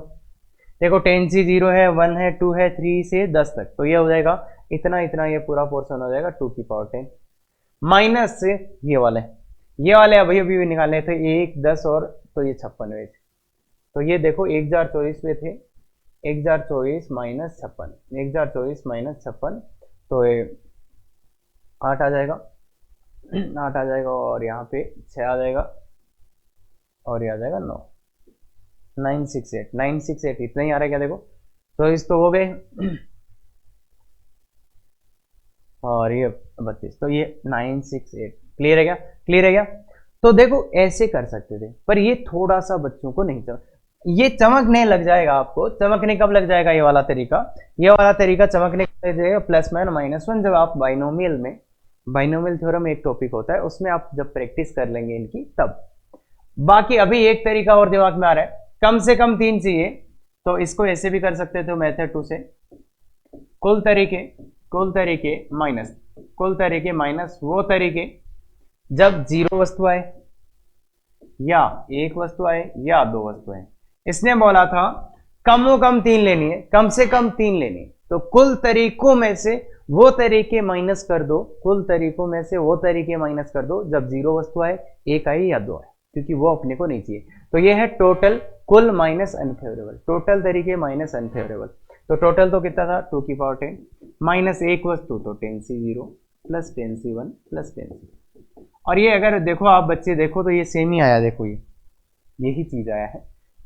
देखो 10C0 है, 1 है, 2 है, 3 से 10 तक, तो ये हो जाएगा इतना इतना, ये पूरा पोर्शन हो जाएगा 2 की पावर 10 माइनस से ये वाले अभी अभी निकालने थे 1 10 और, तो ये 56 वे थे। तो ये देखो 1024 वे थे, 1024 माइनस 56, 1024 माइनस 56, तो ये 8 आ जाएगा, 8 आ जाएगा और यहाँ पे 6 आ जाएगा और ये आ जाएगा 9, 968, 968 इतना ही आ रहा है क्या? देखो तो इस तो हो गए और ये 32, तो ये 968। क्लियर है क्या? क्लियर है क्या? तो देखो ऐसे कर सकते थे, पर ये थोड़ा सा बच्चों को नहीं चमक, ये चमकने लग जाएगा आपको। चमकने कब लग जाएगा? ये वाला तरीका, ये वाला तरीका चमकने लग जाएगा प्लस मैन माइनस वन, जब आप बाइनोमियल में, बाइनोमियल थ्योरम एक टॉपिक होता है उसमें आप जब प्रैक्टिस कर लेंगे इनकी तब। बाकी अभी एक तरीका और दिमाग में आ रहा है, कम से कम 3 चाहिए, तो इसको ऐसे भी कर सकते थे मेथड 2 से, कुल तरीके माइनस, कुल तरीके माइनस वो तरीके जब 0 वस्तु आए या 1 वस्तु आए या 2 वस्तु आए। इसने बोला था कम से कम 3 लेनी है, कम से कम 3 लेनी है। तो कुल तरीकों में से वो तरीके माइनस कर दो, कुल तरीकों में से वो तरीके माइनस कर दो जब 0 वस्तु आए, 1 आए या 2 आए, क्योंकि वो अपने को नहीं चाहिए। तो ये है टोटल, कुल माइनस अनफेवरेबल, टोटल तरीके माइनस अनफेवरेबल। तो टोटल तो कितना था? 2 की पावर 10 माइनस 1 वस्तु, तो 10C0 plus 10C1 plus 10C2। और ये अगर देखो आप बच्चे देखो तो ये सेम ही आया, देखो ये यही चीज आया है,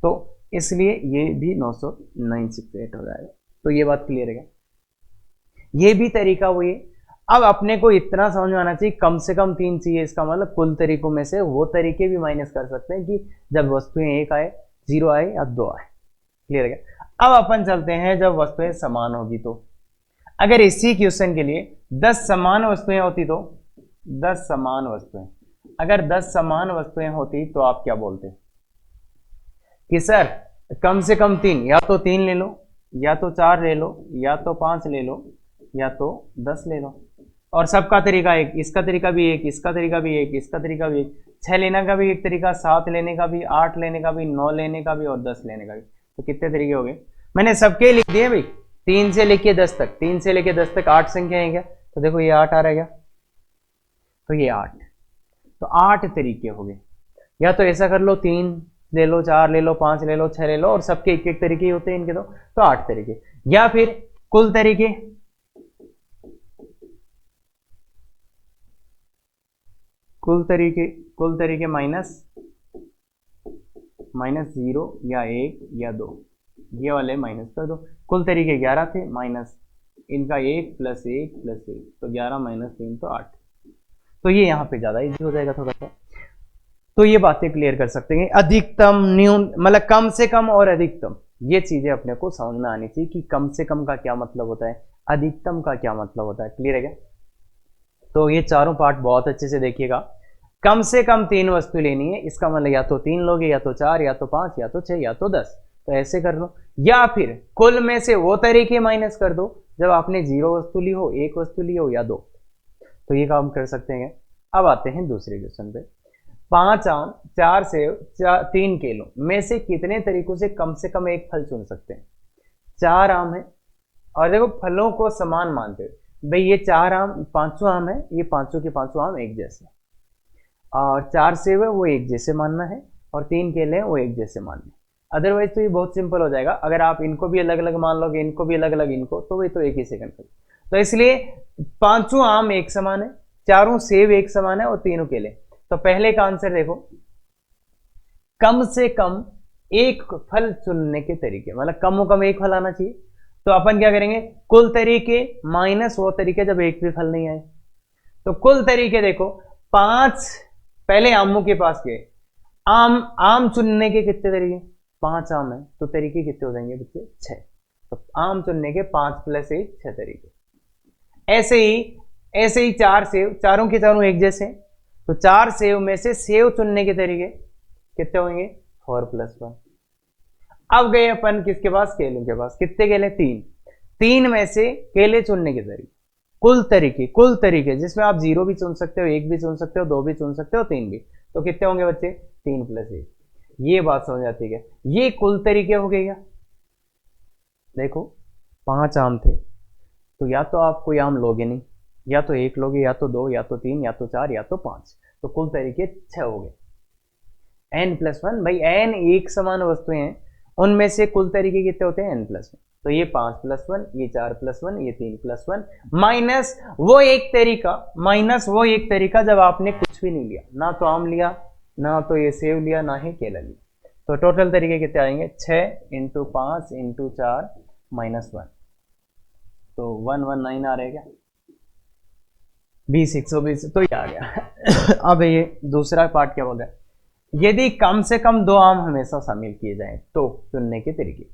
तो इसलिए ये भी 968 हो जाएगा। तो ये बात क्लियर है क्या? ये भी तरीका वही है। अब अपने को इतना समझ में आना चाहिए कम से कम 3 चाहिए, इसका मतलब कुल तरीकों में से वो तरीके भी माइनस कर सकते हैं कि जब वस्तुएं 1 आए, 0 आए या 2 आए। क्लियर है क्या? अब अपन चलते हैं जब वस्तुएं समान होगी। तो अगर इसी क्वेश्चन के लिए 10 समान वस्तुएं होती, तो 10 समान वस्तुएं, अगर 10 समान वस्तुएं होती तो आप क्या बोलते कि सर कम से कम 3, या तो 3 ले लो या तो 4 ले लो या तो 5 ले लो या तो 10 ले लो। और सबका तरीका एक, इसका तरीका भी एक, इसका तरीका भी एक, इसका तरीका भी एक, 6 लेने का भी एक तरीका, 7 लेने का भी, 8 लेने का भी, 9 लेने का भी और 10 लेने का भी। तो कितने तरीके हो गए? मैंने सबके लिख दिए भाई, 3 से लेके 10 तक, 3 से लेके 10 तक 8 संख्या है क्या? तो देखो ये 8 आ रहा है क्या? तो ये 8, तो 8 तरीके हो गए। या तो ऐसा कर लो 3 ले लो, 4 ले लो, 5 ले लो, 6 ले लो, और सबके एक एक तरीके ही होते हैं इनके, तो 8 तरीके। या फिर कुल तरीके, कुल तरीके माइनस 0 या 1 या 2, ये वाले माइनस कर दो। कुल तरीके 11 थे, माइनस इनका 1 प्लस 1 प्लस 1, तो 11 माइनस 3 तो 8। तो ये यहाँ पे ज्यादा इजी हो जाएगा थोड़ा सा। तो ये बातें क्लियर कर सकते हैं। अधिकतम, न्यून, मतलब कम से कम और अधिकतम, ये चीजें अपने को समझ में आनी चाहिए कि कम से कम का क्या मतलब होता है, अधिकतम का क्या मतलब होता है। क्लियर है क्या? तो ये चारों पार्ट बहुत अच्छे से देखिएगा। कम से कम 3 वस्तु लेनी है, इसका मतलब या तो 3 लोगे या तो 4 या तो 5 या तो 6 या तो 10। तो ऐसे कर लो, या फिर कुल में से वो तरीके माइनस कर दो जब आपने 0 वस्तु ली हो, 1 वस्तु ली हो या 2। तो ये काम कर सकते हैं। अब आते हैं दूसरे क्वेश्चन पे। 5 आम, 4 सेब, 3 केलों में से कितने तरीकों से कम एक फल चुन सकते हैं? 4 आम है और देखो फलों को समान मानते हैं भाई, ये 4 आम, 500 आम है, ये 500 के 500 आम एक जैसे, और 4 सेब है वो एक जैसे मानना है, और 3 केले हैं वो एक जैसे मानने। अदरवाइज तो ये बहुत सिंपल हो जाएगा, अगर आप इनको भी अलग अलग मान लोगे, इनको भी अलग अलग, इनको, तो वही तो एक ही सेकंड पर। तो इसलिए 500 आम एक समान है, 4 सेब एक समान है और 3 केले। तो पहले का आंसर देखो, कम से कम एक फल चुनने के तरीके, मतलब कम एक फल आना चाहिए। तो अपन क्या करेंगे, कुल तरीके माइनस वो तरीके जब एक भी फल नहीं आए। तो कुल तरीके देखो, 5 पहले आमों के पास गए, आम चुनने के कितने तरीके? 5 आम है तो तरीके कितने हो जाएंगे बच्चे? 6। तो आम चुनने के 5 + 1 6 तरीके। ऐसे ही 4 सेव, चारों के चारों एक जैसे, तो 4 सेव में से सेव चुनने के तरीके कितने होंगे? 4 + 1। अब गए अपन किसके पास? केलों के पास। कितने केले? 3 में से केले चुनने के तरीके, कुल तरीके जिसमें आप 0 भी चुन सकते हो, 1 भी चुन सकते हो, 2 भी चुन सकते हो, 3 भी। तो कितने होंगे बच्चे? 3 + 1। ये बात समझ आती है? ये कुल तरीके हो गए क्या? देखो 5 आम थे, तो या तो आप कोई आम लोगे नहीं, या तो 1 लोगे, या तो 2, या तो 3, या तो 4, या तो 5। तो कुल तरीके 6 हो गए। n+1 भाई, n एक समान वस्तुएं हैं, उनमें से कुल तरीके कितने होते हैं? n+1। तो ये 5 + 1, ये 4 + 1, ये 3 + 1, माइनस वो एक तरीका जब आपने कुछ भी नहीं लिया, ना तो आम लिया, ना तो ये सेव लिया, ना ही केला लिया। तो टोटल तरीके कितने आएंगे? 6 × 5 × 4 -1। तो 119 आ रहे क्या? 20 120, तो ये आ गया। अब ये दूसरा पार्ट क्या बोल रहा है, यदि कम से कम 2 आम हमेशा शामिल किए जाएं तो चुनने के तरीके।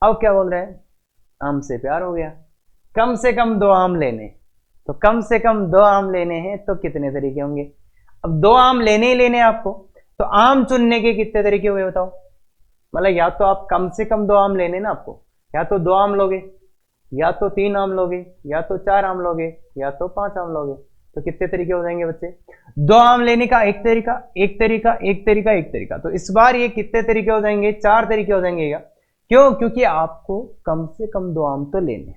अब क्या बोल रहे हैं, आम से प्यार हो गया, कम से कम 2 आम लेने, तो कम से कम 2 आम लेने हैं तो कितने तरीके होंगे? अब 2 आम लेने ही लेने आपको, तो आम चुनने के कितने तरीके हुए बताओ? मतलब या तो आप कम से कम 2 आम लेने ना आपको, या तो 2 आम लोगे, या तो 3 आम लोगे, या तो 4 आम लोगे, या तो 5 आम लोगे। तो कितने तरीके हो जाएंगे बच्चे? 2 आम लेने का एक तरीका, एक तरीका, एक तरीका, एक तरीका। तो इस बार ये कितने तरीके हो जाएंगे? 4 तरीके हो जाएंगे क्या? क्यों? क्योंकि आपको कम से कम 2 आम तो लेने।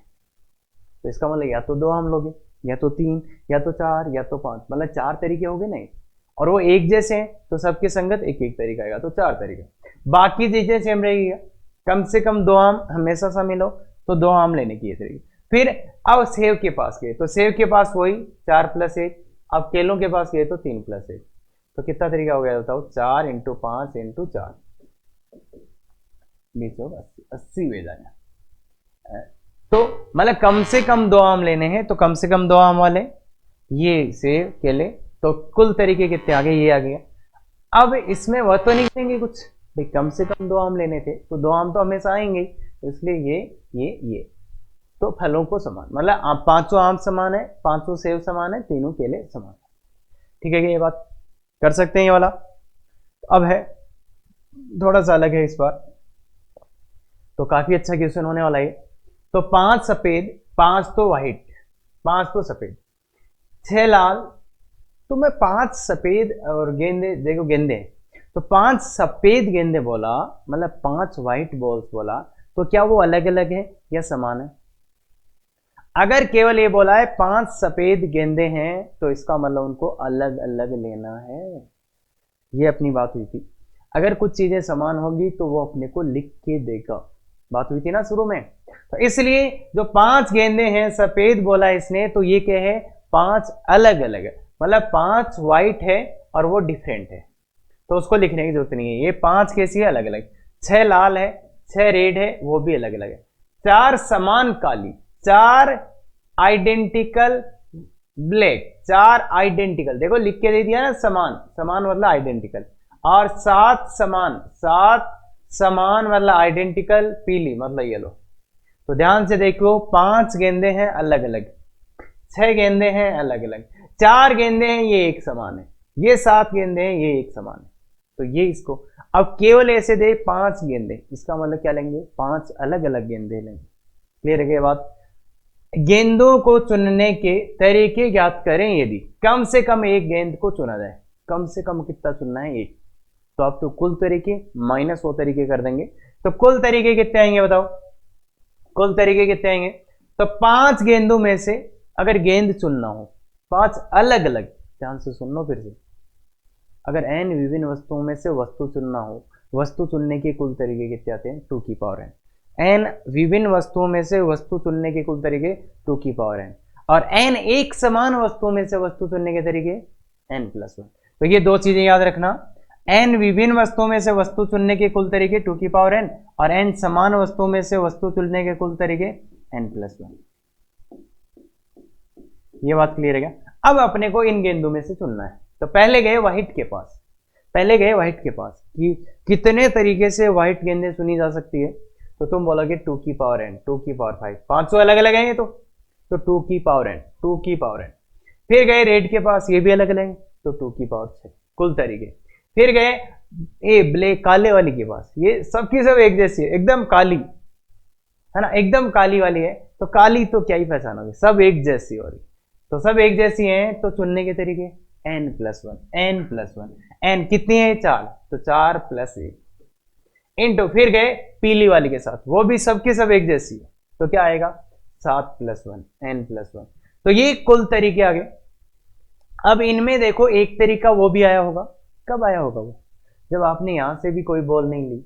तो इसका मतलब या तो 2 आम लोगे, या तो 3, या तो 4, या तो 5, मतलब 4 तरीके हो गए नहीं। और वो एक जैसे हैं तो सबके संगत एक एक तरीका आएगा, तो 4 तरीके। बाकी चीजें सेम रहेगी, कम से कम 2 आम हमेशा शामिल हो, तो 2 आम लेने की ये तरीके। फिर अब सेव के पास गए, तो सेव के पास वही 4 + 1। अब केलों के पास गए तो 3 + 1। तो कितना तरीका हो गया बताओ? 4 × 5 × 4, 80 हो जाएगा। तो मतलब कम से कम 2 आम लेने हैं, तो कम से कम 2 आम वाले ये सेव केले, तो कुल तरीके कितने आ गए? ये आ गया। अब इसमें वह तो नहीं करेंगे कुछ भाई, कम से कम 2 आम लेने थे तो 2 आम तो हमेशा आएंगे, तो इसलिए ये तो फलों को समान, मतलब 500 आम समान है, 500 सेव समान है, 3 केले समान है। ठीक है, ये बात कर सकते हैं ये वाला। अब है थोड़ा सा अलग है इस बार, तो काफी अच्छा क्वेश्चन होने वाला है। तो 5 सफेद, 5 तो व्हाइट, 5 तो सफेद, 6 लाल, तो मैं 5 सफेद और गेंदे, देखो गेंदे, तो 5 सफेद गेंदे बोला, मतलब 5 व्हाइट बॉल्स बोला, तो क्या वो अलग अलग है या समान है? अगर केवल ये बोला है 5 सफेद गेंदे हैं, तो इसका मतलब उनको अलग अलग लेना है। ये अपनी बात हुई थी, अगर कुछ चीजें समान होगी तो वो अपने को लिख के देगा, बात हुई थी ना शुरू में। तो इसलिए जो 5 गेंदे हैं सफेद बोला इसने, तो ये क्या है? 5 अलग अलग है, मतलब 5 व्हाइट है और वो डिफरेंट है, तो उसको लिखने की जरूरत नहीं है। ये 5 कैसी है? अलग अलग। 6 लाल है, 6 रेड है, वो भी अलग अलग है। 4 समान काली, 4 आइडेंटिकल ब्लैक, 4 आइडेंटिकल, देखो लिख के दे दिया ना, समान, समान मतलब आइडेंटिकल। और 7 समान, 7 समान मतलब आइडेंटिकल, पीली मतलब येलो। तो ध्यान से देखो, 5 गेंदे हैं अलग अलग, 6 गेंदे हैं अलग अलग, 4 गेंदे हैं ये एक समान है, ये 7 गेंदे हैं ये एक समान है। तो ये इसको अब केवल ऐसे दे 5 गेंदे, इसका मतलब क्या लेंगे, 5 अलग अलग गेंदे लेंगे। क्लियर है क्या बात। गेंदों को चुनने के तरीके ज्ञात करें यदि कम से कम एक गेंद को चुना जाए। कम से कम कितना चुनना है, एक। तो आप तो कुल तरीके माइनस वो तरीके कर देंगे, तो कुल तरीके कितने आएंगे बताओ, कुल तरीके कितने आएंगे। तो 5 गेंदों में से अगर गेंद चुनना हो 5 अलग अलग, ध्यान से सुन लो फिर से, अगर n विभिन्न वस्तुओं में से वस्तु चुनना हो, वस्तु चुनने के कुल तरीके कितने आते हैं, 2 की पावर n। विभिन्न वस्तुओं में से वस्तु चुनने के कुल तरीके 2 की पावर n, और n एक समान वस्तुओं में से वस्तु चुनने के तरीके n+1। तो ये दो चीजें याद रखना, n विभिन्न वस्तुओं में से वस्तु चुनने के कुल तरीके 2 की पावर n, और n समान वस्तुओं में से वस्तु चुनने के कुल तरीके n+1। ये बात क्लियर है क्या। अब अपने को इन गेंदों में से चुनना है, तो पहले गए व्हाइट के पास, पहले गए व्हाइट के पास कि कितने तरीके से व्हाइट गेंदें चुनी जा सकती है। तो तुम बोलोगे 2 की पावर n, 2 की पावर 5, 500 अलग अलग है ये तो 2 की पावर n, 2 की पावर n। फिर गए रेड के पास, ये भी अलग अलग है, तो 2 की पावर 6 कुल तरीके। फिर गए ए ब्लैक काले वाली के पास, ये सबकी सब एक जैसी है, एकदम काली है ना, एकदम काली वाली है, तो काली तो क्या ही पहचानोगे, सब एक जैसी हो रही, तो सब एक जैसी हैं, तो चुनने के तरीके n+1, n+1, n कितनी है 4, तो 4 + 1 इंटू, फिर गए पीली वाली के साथ, वो भी सबकी सब एक जैसी है, तो क्या आएगा 7 + 1, n+1। तो ये कुल तरीके आ गए। अब इनमें देखो एक तरीका वो भी आया होगा, कब आया होगा वो, जब आपने यहां से भी कोई बॉल नहीं ली,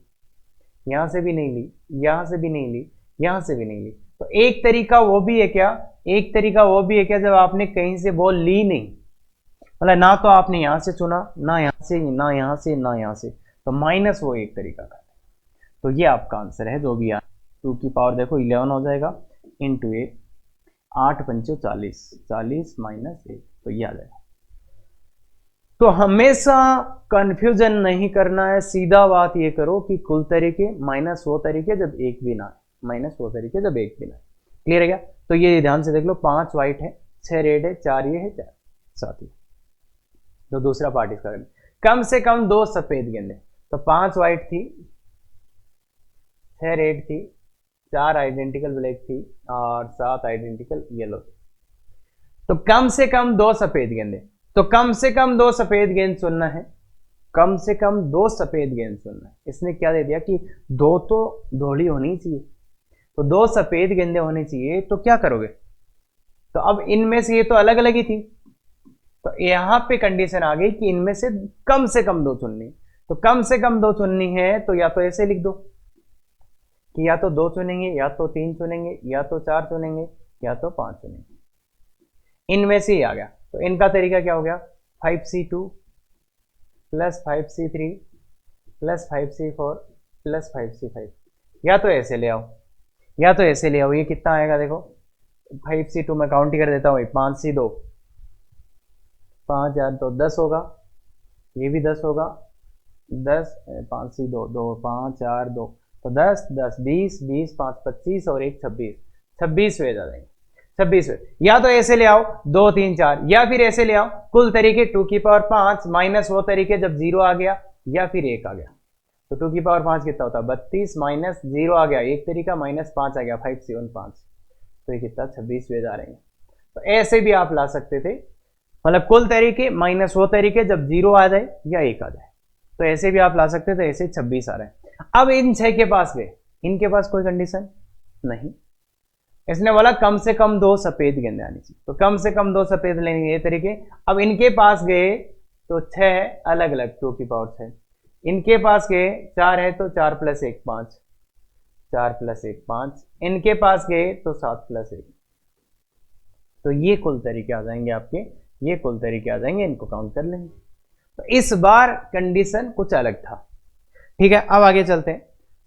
यहां से भी नहीं ली, यहां से भी नहीं ली, यहां से भी नहीं ली। तो एक तरीका वो भी है क्या, एक तरीका वो भी है क्या, जब आपने कहीं से बॉल ली नहीं, मतलब ना तो आपने यहां से चुना, ना यहां से, ना यहां से, ना यहां से, तो माइनस वो एक तरीका का। तो ये आपका आंसर है जो भी है। 2 की पावर देखो 11 हो जाएगा इंटू 1, 8 पंचो 40, 40 - 1, तो ये आ जाएगा। तो हमेशा कंफ्यूजन नहीं करना है, सीधा बात ये करो कि कुल तरीके माइनस वो तरीके जब एक भी ना, माइनस वो तरीके जब एक भी ना। क्लियर है क्या। तो ये ध्यान से देख लो, 5 व्हाइट है, 6 रेड है, 4 ये है, 4 7 ये। तो दूसरा पार्ट इसका कम से कम 2 सफेद गेंदें, तो 5 व्हाइट थी, 6 रेड थी, 4 आइडेंटिकल ब्लैक थी, और 7 आइडेंटिकल येलो थी। तो कम से कम 2 सफेद गेंदें, तो कम से कम 2 सफेद गेंद चुनना है, कम से कम 2 सफेद गेंद चुनना है। इसने क्या दे दिया कि 2 तो धोली होनी चाहिए, तो 2 सफेद गेंदें होनी चाहिए, तो क्या करोगे, तो अब इनमें से ये तो अलग अलग ही थी, तो यहां पे कंडीशन आ गई कि इनमें से कम 2 चुननी। तो कम से कम 2 चुननी है, तो या तो ऐसे लिख दो कि या तो 2 चुनेंगे, या तो 3 चुनेंगे, या तो 4 चुनेंगे, या तो 5 चुनेंगे। इनमें से ही आ गया, तो इनका तरीका क्या हो गया, 5C2 + 5C3 + 5C4 + 5C5। या तो ऐसे ले आओ, या तो ऐसे ले आओ। ये कितना आएगा देखो, 5C2 में काउंट ही कर देता हूँ, 5C2 5 4 तो 10 होगा, ये भी 10 होगा, 10 5C2 2 5 4 2, तो 10 10 20 20 5 25 और 1 26, 26 वेज आ जाएंगे, 26 वेज। या तो ऐसे ले आओ 2 3 4, या फिर ऐसे ले आओ कुल तरीके 2 की पावर 5 माइनस वो तरीके जब 0 आ गया या फिर 1 आ गया। तो 2 की पावर 5 कितना होता है 32 माइनस 0 आ गया एक तरीका, -5 आ गया 5 7 5, तो ये कितना 26 वेज आ रहे हैं। तो ऐसे भी आप ला सकते थे, मतलब कुल तरीके माइनस वो तरीके जब 0 आ जाए या 1 आ जाए, तो ऐसे भी आप ला सकते थे। ऐसे 26 आ रहे हैं। अब इन 6 के पास गए, इनके पास कोई कंडीशन नहीं, इसने बोला कम से कम 2 सफेद गेंदें आनी चाहिए, तो कम से कम 2 सफेद लेंगे ये तरीके। अब इनके पास गए तो 6 अलग अलग 2 की पावर 6, इनके पास गए 4 है तो 4 + 1 5, 4 + 1 5, इनके पास गए तो 7 + 1, तो ये कुल तरीके आ जाएंगे आपके, ये कुल तरीके आ जाएंगे, इनको काउंट कर लेंगे। तो इस बार कंडीशन कुछ अलग था। ठीक है, अब आगे चलते हैं।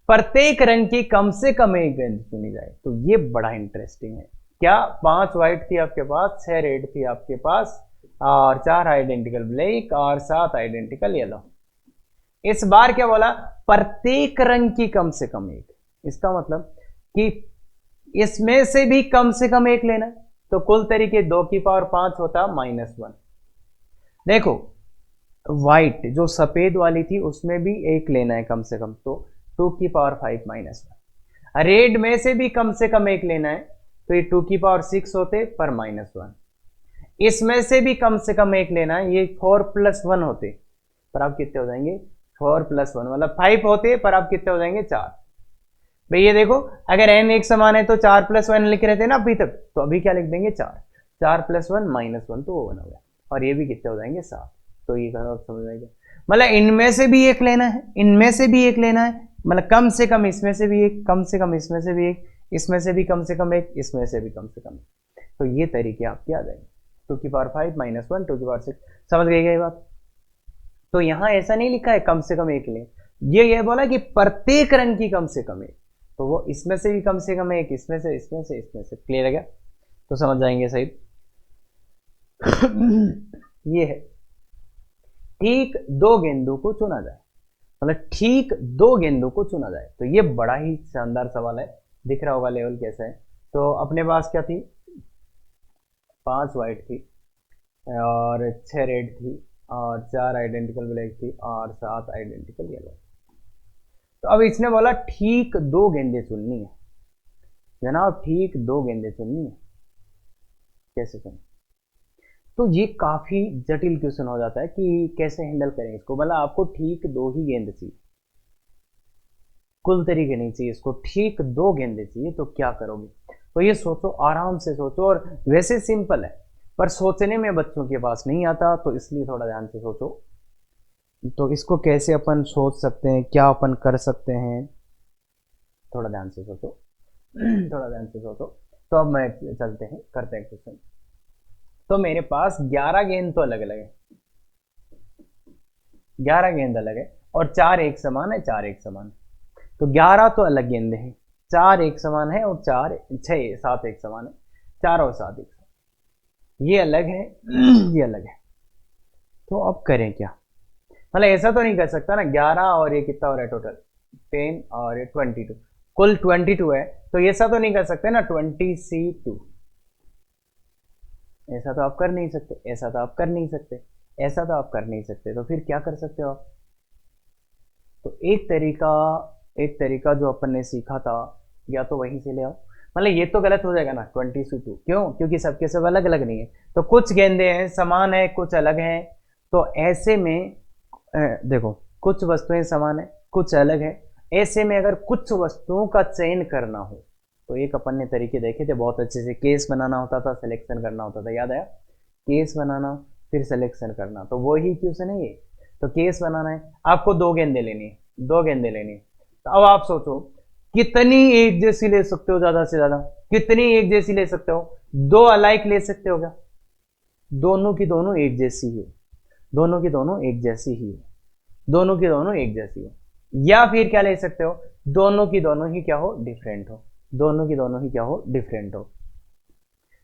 प्रत्येक रंग की कम से कम एक गेंद चुनी जाए, तो ये बड़ा इंटरेस्टिंग है। क्या 5 व्हाइट थी आपके पास, 6 रेड थी आपके पास, और 4 आइडेंटिकल ब्लैक और 7 आइडेंटिकल येलो। इस बार क्या बोला, प्रत्येक रंग की कम से कम एक। इसका मतलब कि इसमें से भी कम से कम एक लेना, तो कुल तरीके 2 की पावर 5 होता -1। देखो वाइट जो सफेद वाली थी उसमें भी एक लेना है कम से कम, तो 2⁵ रेड में से भी कम से कम एक लेना है, तो ये 2⁶ होते पर -1। इसमें से भी कम से कम एक लेना है, ये 4+1 होते पर आप कितने हो जाएंगे 4+1 मतलब 5 होते पर आप कितने हो जाएंगे 4। भाई ये देखो अगर n एक समान है तो 4+1 लिख रहे थे ना अभी तक, तो अभी क्या लिख देंगे 4+1 -1 तो वो बना हुआ है, और ये भी कितने हो जाएंगे 7। तो ये आप समझ आएगा, मतलब इनमें से भी एक लेना है, इनमें से भी एक लेना है, मतलब कम से कम इसमें से भी एक, कम से कम इसमें से भी एक, इसमें से भी कम से कम एक, इसमें से भी कम से कम एक। तो ये तरीके आपके आ जाएंगे 2⁵ -1 2⁵ समझ गए ये बात। तो यहां ऐसा नहीं लिखा है कम से कम एक ले, ये बोला कि प्रत्येक रंग की कम से कम एक, तो वो इसमें से भी कम से कम एक, इसमें से इसमें से इसमें से। क्लियर है क्या? तो समझ जाएंगे सही। ये है ठीक 2 गेंदों को चुना जाए, मतलब ठीक 2 गेंदों को चुना जाए। तो ये बड़ा ही शानदार सवाल है, दिख रहा होगा लेवल कैसा है। तो अपने पास क्या थी, 5 वाइट थी और 6 रेड थी और 4 आइडेंटिकल ब्लैक थी और 7 आइडेंटिकल येलो। तो अब इसने बोला ठीक 2 गेंदें चुननी है जनाब, ठीक 2 गेंदें चुननी है, कैसे चुने? तो ये काफी जटिल क्वेश्चन हो जाता है कि कैसे हैंडल करें इसको। मतलब आपको ठीक 2 ही गेंद चाहिए, कुल तरीके नहीं चाहिए इसको, ठीक 2 गेंदे चाहिए, तो क्या करोगे? तो ये सोचो, आराम से सोचो, और वैसे सिंपल है पर सोचने में बच्चों के पास नहीं आता, तो इसलिए थोड़ा ध्यान से सोचो। तो इसको कैसे अपन सोच सकते हैं, क्या अपन कर सकते हैं, थोड़ा ध्यान से सोचो, थोड़ा ध्यान से सोचो। तो अब मैं चलते हैं, करते हैं क्वेश्चन। तो मेरे पास 11 गेंद तो अलग अलग है, 11 गेंद अलग है और 4 एक समान है, 4 एक समान है। तो 11 तो अलग गेंदे हैं, 4 एक समान है और 7 एक समान है, 4 और 7 एक समान, ये अलग है, ये अलग है। तो अब करें क्या? मतलब ऐसा तो नहीं कर सकता ना 11 और ये कितना हो रहा है टोटल 10 और ये 22, कुल 22 है, तो ऐसा तो नहीं कर सकते ना 20C2, ऐसा तो आप कर नहीं सकते, ऐसा तो आप कर नहीं सकते, ऐसा तो आप कर नहीं सकते। तो फिर क्या कर सकते हो आप? तो एक तरीका जो अपन ने सीखा था, या तो वहीं से ले आओ। मतलब ये तो गलत हो जाएगा ना 20C2, क्यों? क्योंकि सबके सब अलग अलग नहीं है, तो कुछ गेंदे हैं समान है, कुछ अलग हैं। तो ऐसे में देखो कुछ वस्तुएं समान है, कुछ अलग है, ऐसे में अगर कुछ वस्तुओं का चयन करना हो तो एक अपन ने तरीके देखे थे बहुत अच्छे से, केस बनाना होता था, सिलेक्शन करना होता था, याद आया? केस बनाना फिर सिलेक्शन करना, तो वो ही क्वेश्चन है ये। तो केस बनाना है, आपको 2 गेंदे लेनी है, 2 गेंदे लेनी है। तो अब आप सोचो कितनी एक जैसी ले सकते हो, ज्यादा से ज्यादा कितनी एक जैसी ले सकते हो? 2 अलाइक ले सकते हो क्या? दोनों की दोनों एक जैसी है, दोनों की दोनों एक जैसी ही है, दोनों की दोनों एक जैसी हो। या फिर क्या ले सकते हो, दोनों की दोनों ही क्या हो, डिफरेंट हो, दोनों की दोनों ही क्या हो, डिफरेंट हो।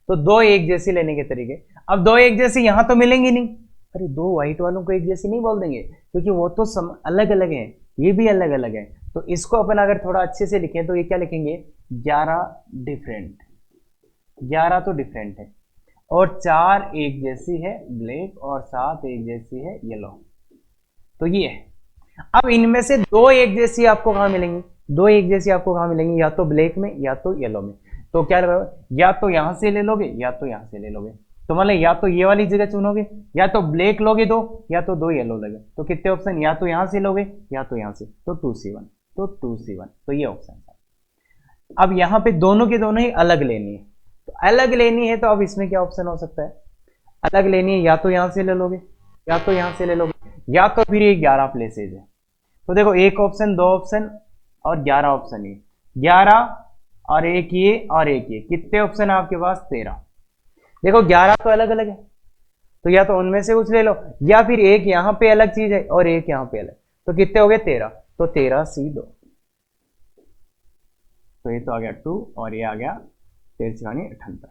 तो 2 एक जैसी लेने के तरीके। अब 2 एक जैसी यहां तो मिलेंगी नहीं, अरे 2 व्हाइट वालों को एक जैसी नहीं बोल देंगे क्योंकि वो तो अलग अलग हैं, ये भी अलग अलग है। तो इसको अपन अगर थोड़ा अच्छे से लिखें तो ये क्या लिखेंगे, 11 डिफरेंट, 11 तो डिफरेंट है, और 4 एक जैसी है ब्लैक, और 7 एक जैसी है येलो। तो ये है। अब इनमें से 2 एक जैसी आपको कहां मिलेंगी, 2 एक जैसी आपको कहां मिलेंगी, या तो ब्लैक में या तो येलो में। तो क्या लगेगा, या तो यहां से ले लोगे या तो यहां से ले लोगे। तो मतलब या तो ये वाली जगह चुनोगे, या तो ब्लैक लोगे 2, या तो 2 येलो लगे। तो कितने ऑप्शन, या तो यहां से लोगे या तो यहां से, तो 2C1, तो 2C1, तो ये ऑप्शन था। अब यहां पे दोनों के दोनों ही अलग लेनी है, तो अलग लेनी है, तो अब इसमें क्या ऑप्शन हो सकता है, अलग लेनी है, या तो यहां से ले लोगे या तो यहां से ले लोगे, या तो फिर ये 11 प्लेसेज है। तो देखो 1 ऑप्शन, 2 ऑप्शन और 11 ऑप्शन, ये 11 और एक ये और एक ये, कितने ऑप्शन है आपके पास, 13। देखो 11 तो अलग अलग है, तो या तो उनमें से कुछ ले लो, या फिर एक यहां पे अलग चीज है और एक यहां पे अलग, तो कितने हो गए 13, तो 13C2। तो ये तो आ गया 2 और ये आ गया 13×78,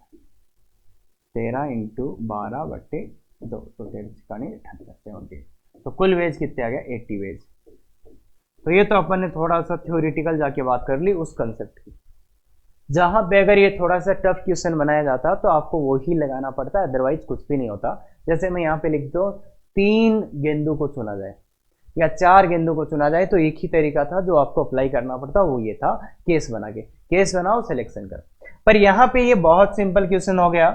13 × 12/2, तो 13×78 70। तो कुल वेज कितने आ गया, 80 वेज। तो ये तो अपन ने थोड़ा सा थ्योरेटिकल जाके बात कर ली उस कंसेप्ट की। जहां पे अगर ये थोड़ा सा टफ क्वेश्चन बनाया जाता तो आपको वही लगाना पड़ता है, अदरवाइज कुछ भी नहीं होता। जैसे मैं यहाँ पे लिख दो 3 गेंदों को चुना जाए या 4 गेंदों को चुना जाए, तो एक ही तरीका था जो आपको अप्लाई करना पड़ता, वो ये था केस बना के, केस बनाओ सिलेक्शन करो। पर यहाँ पे ये बहुत सिंपल क्वेश्चन हो गया,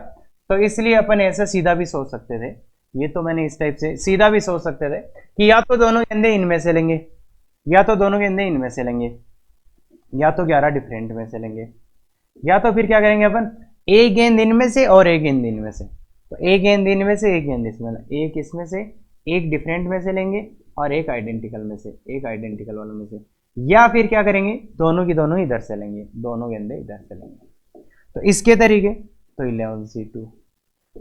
तो इसलिए अपन ऐसे सीधा भी सोच सकते थे, ये तो मैंने इस टाइप से सीधा भी सोच सकते थे कि या तो दोनों गेंदे इनमें से लेंगे, या तो दोनों गेंदे इनमें से लेंगे, या तो 11 डिफरेंट में से लेंगे, या तो फिर क्या करेंगे अपन, एक गेंद इनमें से और एक गेंद इनमें से, तो एक गेंद इनमें से एक गेंद इसमें, एक इसमें से एक डिफरेंट में से लेंगे और एक आइडेंटिकल में से, एक आइडेंटिकल वालों में से, या फिर क्या करेंगे, दोनों की दोनों इधर से लेंगे, दोनों गेंदे इधर से लेंगे। तो इसके तरीके, तो 11C2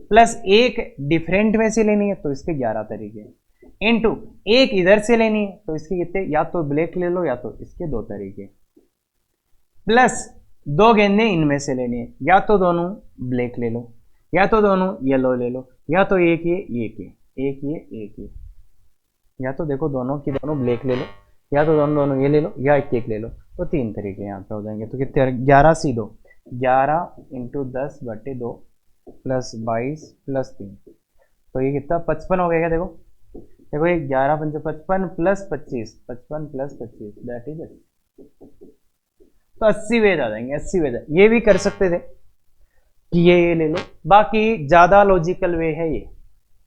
प्लस एक डिफरेंट में से लेनी है तो इसके 11 तरीके, इनटू एक इधर से लेनी है तो इसके कितने, या तो ब्लैक ले लो या तो इसके 2 तरीके, प्लस 2 गेंदें इनमें से लेनी है, या तो दोनों ब्लैक ले लो या तो दोनों येलो ले लो, या तो एक ये एक ये एक ये एक ये, या तो देखो दोनों की दोनों ब्लैक ले लो, या तो दोनों दोनों ये ले लो, या एक एक ले लो, तो 3 तरीके यहाँ पे हो जाएंगे। तो कितने, 11C2 11 × 10/2 प्लस 22 प्लस 3, तो ये कितना 55 हो गया। देखो देखो ये 11 × 5 = 55 प्लस 25, 55 प्लस 25 दैट इज 80, तो 80 वेद आ जाएंगे, 80 वेद। ये भी कर सकते थे कि ये ले लो, बाकी ज्यादा लॉजिकल वे है ये,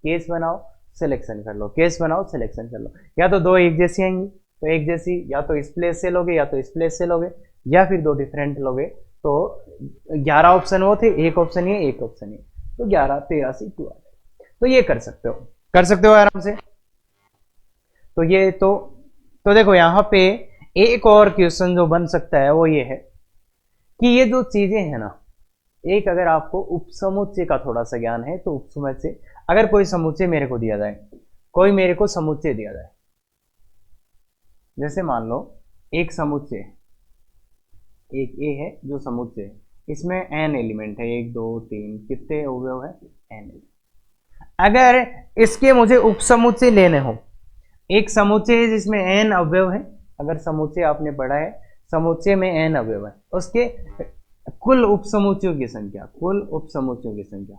केस बनाओ सिलेक्शन कर लो, केस बनाओ सिलेक्शन कर लो, या तो 2 एक जैसी आएंगी तो एक जैसी या तो इस प्लेस से लोगे या तो इस प्लेस से लोगे, या फिर 2 डिफरेंट लोगे, तो 11 ऑप्शन वो थे, एक ऑप्शन ये एक ऑप्शन ये, तो 11 13C2 आ जाएगा। तो ये कर सकते हो, कर सकते हो आराम से। तो ये तो देखो यहाँ पे एक और क्वेश्चन जो बन सकता है वो ये है कि ये जो चीजें हैं ना, एक अगर आपको उपसमुच्चय का थोड़ा सा ज्ञान है तो उपसमुच्चय, अगर कोई समुच्चय मेरे को दिया जाए, कोई मेरे को समुच्चय दिया जाए, जैसे मान लो एक समुच्चय, एक ए है जो समुच्चय, इसमें n एलिमेंट है, 1 2 3, कितने अवयव है, n। अगर इसके मुझे उपसमुच्चय लेने हो, एक समुच्चय है जिसमें n अवयव है, अगर समुच्चय आपने पढ़ा है, समुच्चय में n अवयव है, उसके कुल उपसमुच्चयों की संख्या, कुल उपसमुच्चयों की संख्या,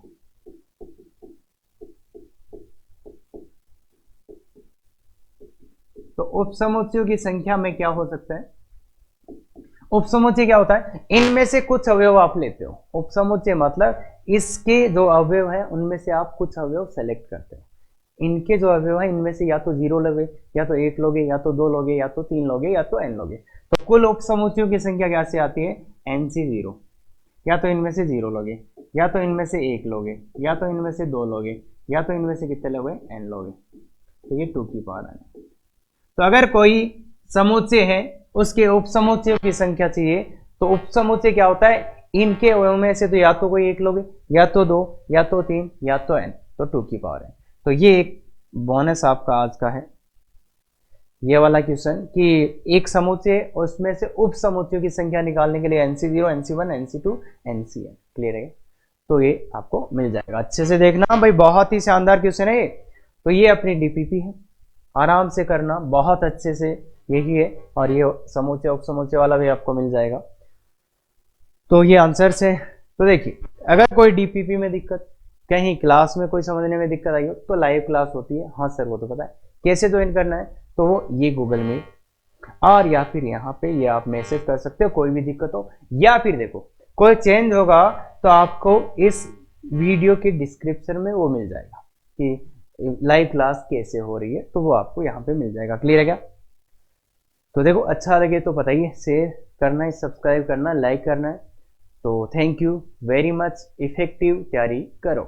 तो उपसमुच्चयों की संख्या में क्या हो सकता है, उपसमुच्चय क्या होता है, इनमें से कुछ अवयव आप लेते हो। उपसमुच्चय मतलब इसके जो अवयव है उनमें से आप कुछ अवयव सेलेक्ट करते हो, इनके जो अवयव है इनमें से या तो 0 लोगे, या तो 1 लोगे, या तो 2 लोगे, या तो 3 लोगे, या तो n लोगे। तो कुल उपसमुच्चयों की संख्या कैसे आती है, NC0, या तो इनमें से 0 लोगे, या तो इनमें से 1 लोगे, या तो इनमें से 2 लोगे, या तो इनमें से कितने लोगे, n लोगे, तो ये 2 की पावर n। तो अगर कोई समुच्चय है उसके उपसमुच्चयों की संख्या चाहिए, तो उपसमुच्चय क्या होता है, इनके अवयव में से तो या तो कोई 1 लोगे, या तो 2, या तो 3, या तो n, तो 2 की पावर n। तो ये एक बोनस आपका आज का है, ये वाला क्वेश्चन कि एक समुच्चय उसमें से उप समुच्चयों की संख्या निकालने के लिए NC0 NC1 NC2 NCn, clear है, तो ये आपको मिल जाएगा। अच्छे से देखना भाई, बहुत ही शानदार क्वेश्चन है ये। तो ये अपनी DPP है, आराम से करना, बहुत अच्छे से यही है, और ये समुच्चय उप समुच्चय वाला भी आपको मिल जाएगा। तो ये आंसर से, तो देखिए अगर कोई DPP में दिक्कत, कहीं क्लास में कोई समझने में दिक्कत आई हो तो लाइव क्लास होती है, हाँ सर वो तो पता है, कैसे ज्वाइन करना है, तो वो ये गूगल मीट, और या फिर यहाँ पे ये आप मैसेज कर सकते हो कोई भी दिक्कत हो, या फिर देखो कोई चेंज होगा तो आपको इस वीडियो के डिस्क्रिप्शन में वो मिल जाएगा कि लाइव क्लास कैसे हो रही है, तो वो आपको यहाँ पे मिल जाएगा, क्लियर है क्या। तो देखो अच्छा लगे तो बताइए, शेयर करना है, सब्सक्राइब करना, लाइक करना है। तो thank you very much, effective तैयारी करो।